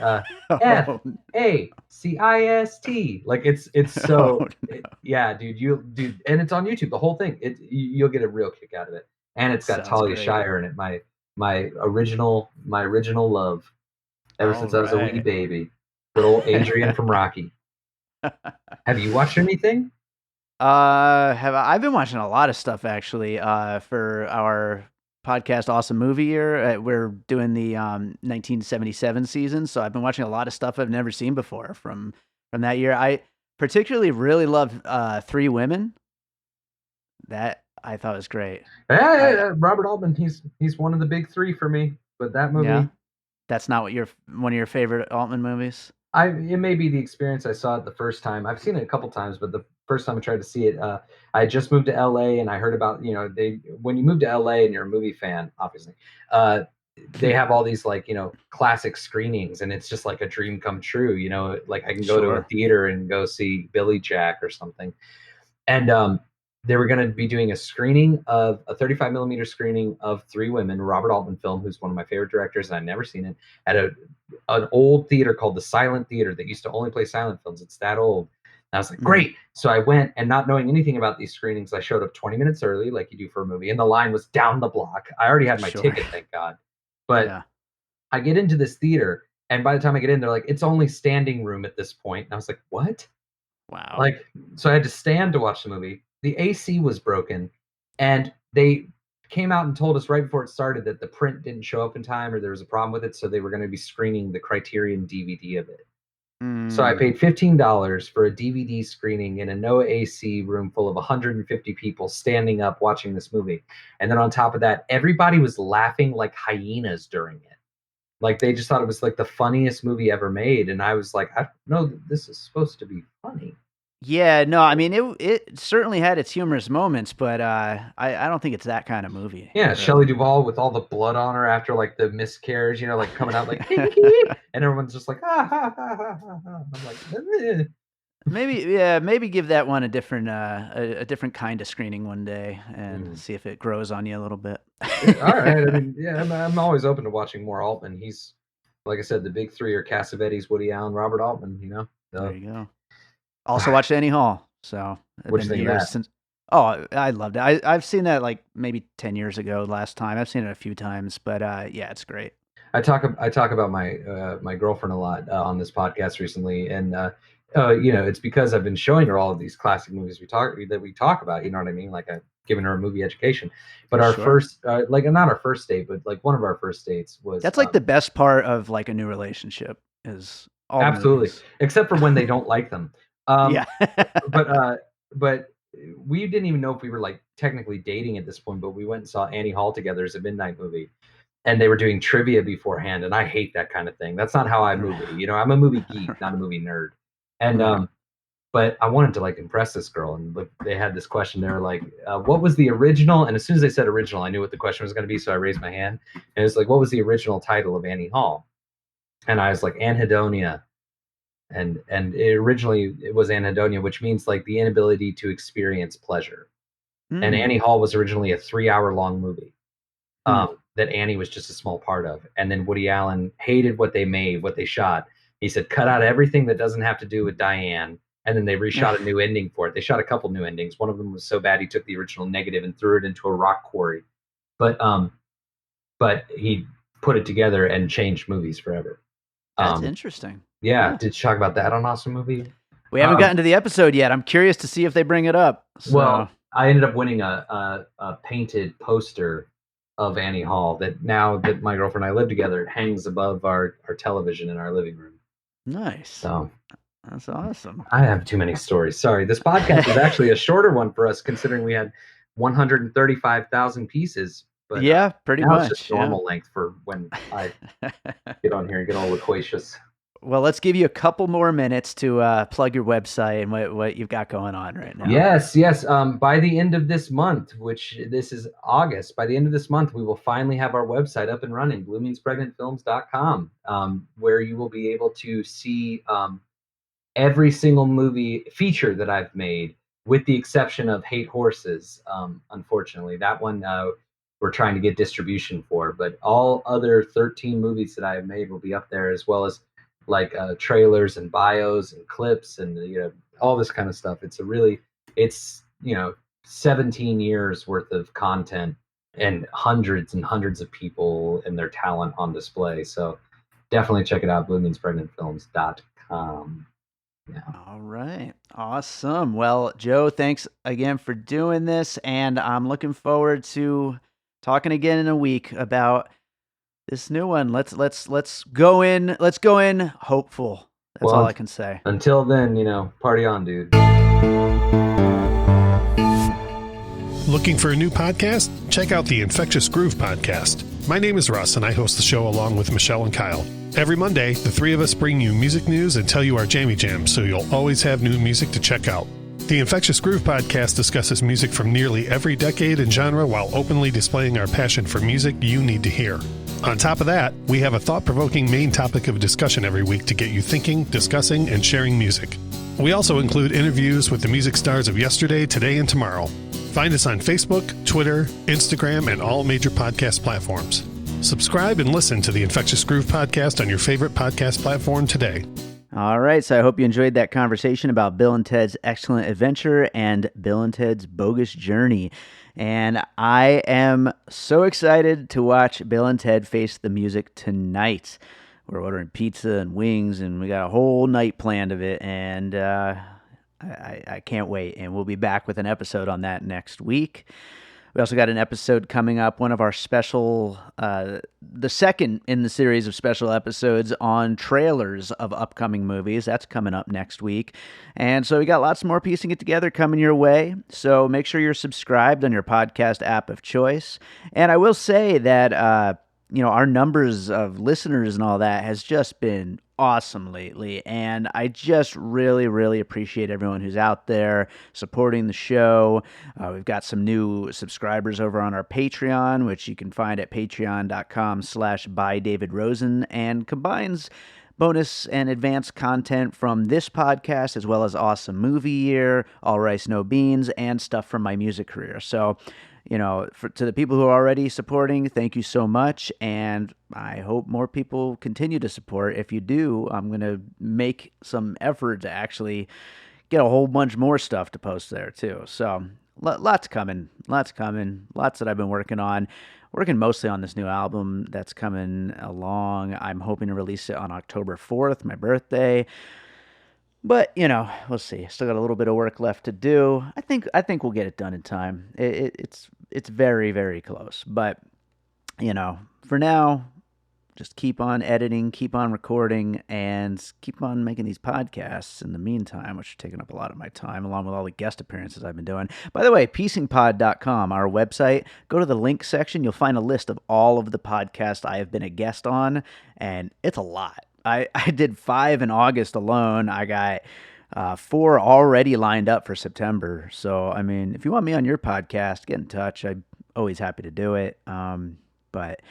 uh, F Oh, A C I S T. Like it's oh, yeah, dude, and it's on YouTube. The whole thing. You'll get a real kick out of it, and it's got sounds Talia great. Shire in it. My original love. Ever All since I was a wee right. baby. Good old Adrian from Rocky. Have you watched anything? I've been watching a lot of stuff actually for our podcast Awesome Movie Year. We're doing the 1977 season, so I've been watching a lot of stuff I've never seen before from that year. I particularly really love Three Women. That I thought was great. I Robert Altman, he's one of the big three for me. But that Yeah, movie, that's not what your one of your favorite Altman movies. it may be the experience I saw it the first time. I've seen it a couple times, but the first time I tried to see it, I had just moved to LA and I heard about, they when you move to LA and you're a movie fan, obviously, uh, they have all these like, classic screenings and it's just like a dream come true, like I can go to a Sure. theater and go see Billy Jack or something. And they were going to be doing a 35 millimeter screening of Three Women, Robert Altman film, who's one of my favorite directors, and I've never seen it, at an old theater called the Silent Theater that used to only play silent films. It's that old. And I was like, Mhm. great. So I went, and not knowing anything about these screenings, I showed up 20 minutes early, like you do for a movie, and the line was down the block. I already had my Sure. ticket, thank God. But Yeah. I get into this theater, and by the time I get in, they're like, it's only standing room at this point. And I was like, what? Wow. Like, so I had to stand to watch the movie. The AC was broken, and they came out and told us right before it started that the print didn't show up in time or there was a problem with it, so they were going to be screening the Criterion DVD of it. So I Mm, paid $15 for a DVD screening in a no AC room full of 150 people standing up watching this movie. And then on top of that, everybody was laughing like hyenas during it. Like they just thought it was like the funniest movie ever made. And I was like, I don't know that this is supposed to be funny. Yeah, no, I mean it certainly had its humorous moments, but I don't think it's that kind of movie, Yeah, Shelley really. Duvall with all the blood on her after like the miscarriage, like coming out like and everyone's just like I'm like "Eh." Maybe give that one a different a different kind of screening one day and Mm. see if it grows on you a little bit. Yeah, all right. I mean, yeah, I'm always open to watching more Altman. He's like I said, the big three are Cassavetes, Woody Allen, Robert Altman. There So you go. Also watched Annie Hall, so it's what do you been think of years that? since. Oh, I loved it. I've seen that like maybe 10 years ago last time. I've seen it a few times, but yeah, it's great. I talk about my girlfriend a lot on this podcast recently, and it's because I've been showing her all of these classic movies we talk about. You know what I mean? Like I've given her a movie education. But our Sure. first, like not our first date, but like one of our first dates was That's like the best part of like a new relationship is all the absolutely, movies. except for when they don't like them. Yeah. Um, but we didn't even know if we were like technically dating at this point. But we went and saw Annie Hall together as a midnight movie, and they were doing trivia beforehand, and I hate that kind of thing. That's not how I movie. I'm a movie geek, not a movie nerd. And Right. but I wanted to like impress this girl, and like, they had this question. They were like, "What was the original?" And as soon as they said original, I knew what the question was going to be, so I raised my hand. And it's like, "What was the original title of Annie Hall?" And I was like, "Anhedonia." And originally it was anhedonia, which means like the inability to experience pleasure. And Mm. Annie Hall was originally a 3 hour long movie. Hmm. That Annie was just a small part of. And then Woody Allen hated what they made, what they shot. He said, cut out everything that doesn't have to do with Diane. And then they reshot a new ending for it. They shot a couple new endings. One of them was so bad he took the original negative and threw it into a rock quarry. But he put it together and changed movies forever. That's Um, interesting. yeah, Huh. did you talk about that on Awesome Movie? We haven't Um, gotten to the episode yet. I'm curious to see if they bring it up. So, well, I ended up winning a painted poster of Annie Hall that now that my girlfriend and I live together, it hangs above our television in our living room. nice. So That's awesome. I have too many stories. Sorry. This podcast is actually a shorter one for us considering we had 135,000 pieces, but Yeah, pretty now it's just much. Yeah. normal length for when I get on here and get all loquacious. Well, let's give you a couple more minutes to plug your website and what you've got going on right now. Yes, yes. By the end of this month, which this is August, by the end of this month, we will finally have our website up and running, bluemeanspregnantfilms.com, where you will be able to see every single movie feature that I've made, with the exception of Hate Horses. Unfortunately, that one we're trying to get distribution for, but all other 13 movies that I have made will be up there, as well as like trailers and bios and clips and all this kind of stuff. It's 17 years worth of content and hundreds of people and their talent on display. So definitely check it out, bluemeanspregnantfilms.com. Yeah. All right. Awesome. Well, Joe, thanks again for doing this. And I'm looking forward to talking again in a week about this new one. Let's go in. Let's go in hopeful. That's all Well, I can say. until then, party on, dude. Looking for a new podcast? Check out the Infectious Groove podcast. My name is Russ, and I host the show along with Michelle and Kyle. Every Monday, the three of us bring you music news and tell you our jammy jams, so you'll always have new music to check out. The Infectious Groove podcast discusses music from nearly every decade and genre while openly displaying our passion for music you need to hear. On top of that, we have a thought-provoking main topic of discussion every week to get you thinking, discussing, and sharing music. We also include interviews with the music stars of yesterday, today, and tomorrow. Find us on Facebook, Twitter, Instagram, and all major podcast platforms. Subscribe and listen to the Infectious Groove podcast on your favorite podcast platform today. All right. So I hope you enjoyed that conversation about Bill and Ted's Excellent Adventure and Bill and Ted's Bogus Journey. And I am so excited to watch Bill and Ted Face the Music tonight. We're ordering pizza and wings, and we got a whole night planned of it. And I can't wait. And we'll be back with an episode on that next week. We also got an episode coming up, one of our special, the second in the series of special episodes on trailers of upcoming movies. That's coming up next week. And so we got lots more piecing it together coming your way. So make sure you're subscribed on your podcast app of choice. And I will say that, our numbers of listeners and all that has just been awesome lately, and I just really, really appreciate everyone who's out there supporting the show. We've got some new subscribers over on our Patreon, which you can find at patreon.com/bydavidrosen, and combines bonus and advanced content from this podcast, as well as Awesome Movie Year, All Rice No Beans, and stuff from my music career. So, to the people who are already supporting, thank you so much, and I hope more people continue to support. If you do, I'm going to make some effort to actually get a whole bunch more stuff to post there too. So lots coming, lots that I've been working on. Working mostly on this new album that's coming along. I'm hoping to release it on October 4th, my birthday. But, we'll see. Still got a little bit of work left to do. I think we'll get it done in time. It's very, very close. But, for now, just keep on editing, keep on recording, and keep on making these podcasts in the meantime, which are taking up a lot of my time, along with all the guest appearances I've been doing. By the way, piecingpod.com, our website, go to the link section. You'll find a list of all of the podcasts I have been a guest on, and it's a lot. I did 5 in August alone. I got 4 already lined up for September. So, I mean, if you want me on your podcast, get in touch. I'm always happy to do it. But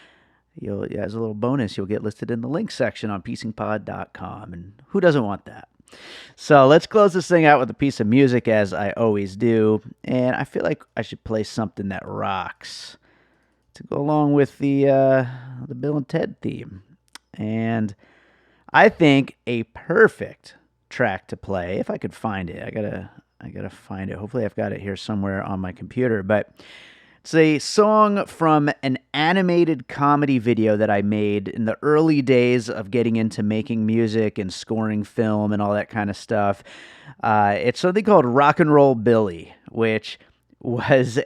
as a little bonus, you'll get listed in the link section on piecingpod.com. And who doesn't want that? So let's close this thing out with a piece of music, as I always do. And I feel like I should play something that rocks to go along with the Bill and Ted theme. And I think a perfect track to play, if I could find it. I gotta find it. Hopefully I've got it here somewhere on my computer. But it's a song from an animated comedy video that I made in the early days of getting into making music and scoring film and all that kind of stuff. It's something called Rock and Roll Billy, which was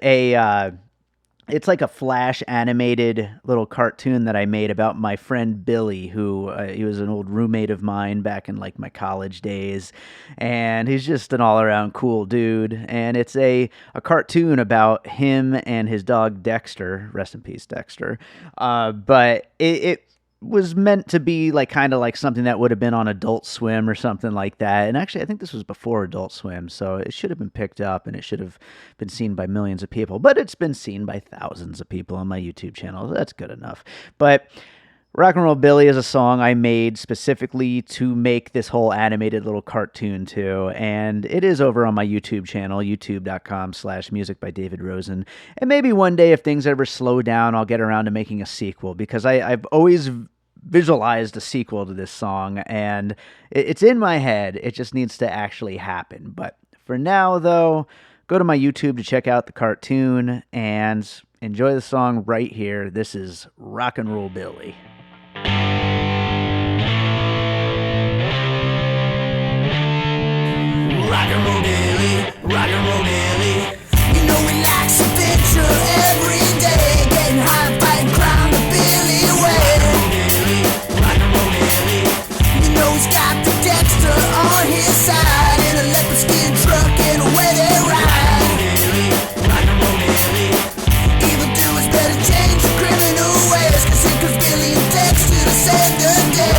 it's like a Flash animated little cartoon that I made about my friend Billy, who he was an old roommate of mine back in like my college days, and he's just an all-around cool dude. And it's a cartoon about him and his dog Dexter, rest in peace Dexter. But it was meant to be like kind of like something that would have been on Adult Swim or something like that. And actually, I think this was before Adult Swim, so it should have been picked up and it should have been seen by millions of people. But it's been seen by thousands of people on my YouTube channel. So that's good enough. But Rock and Roll Billy is a song I made specifically to make this whole animated little cartoon to, and it is over on my YouTube channel, youtube.com/music by David Rosen. And maybe one day, if things ever slow down, I'll get around to making a sequel, because I've always visualized a sequel to this song, and it's in my head. It just needs to actually happen. But for now, though, go to my YouTube to check out the cartoon and enjoy the song right here. This is Rock and Roll Billy. Rock and roll Billy, rock and roll Billy. You know we like some adventure every day, getting high and fighting crime the Billy way. Rock and roll Billy, you know he's got the Dexter on his side, in a leopard skin truck and away they ride. Rock and roll Billy, evil doers better change the criminal ways, 'cause here comes Billy and Dexter to save the day.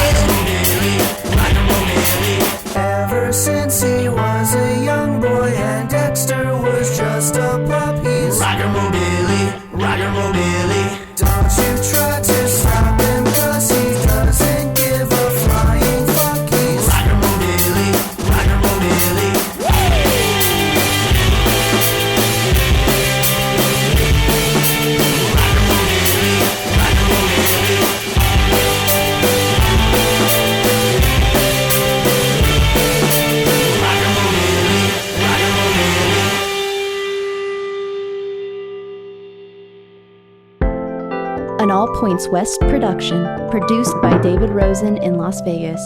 Rock and roll Billy, ever since he was a young boy and Dexter was just a pup, he's rock and roll Billy, rock and roll Billy. Don't you try to stop him, 'cause he doesn't give a flying fuck. He's rock and roll Billy, rock and roll Billy. Rock and roll Billy, rock and roll Billy. An All Points West production, produced by David Rosen in Las Vegas.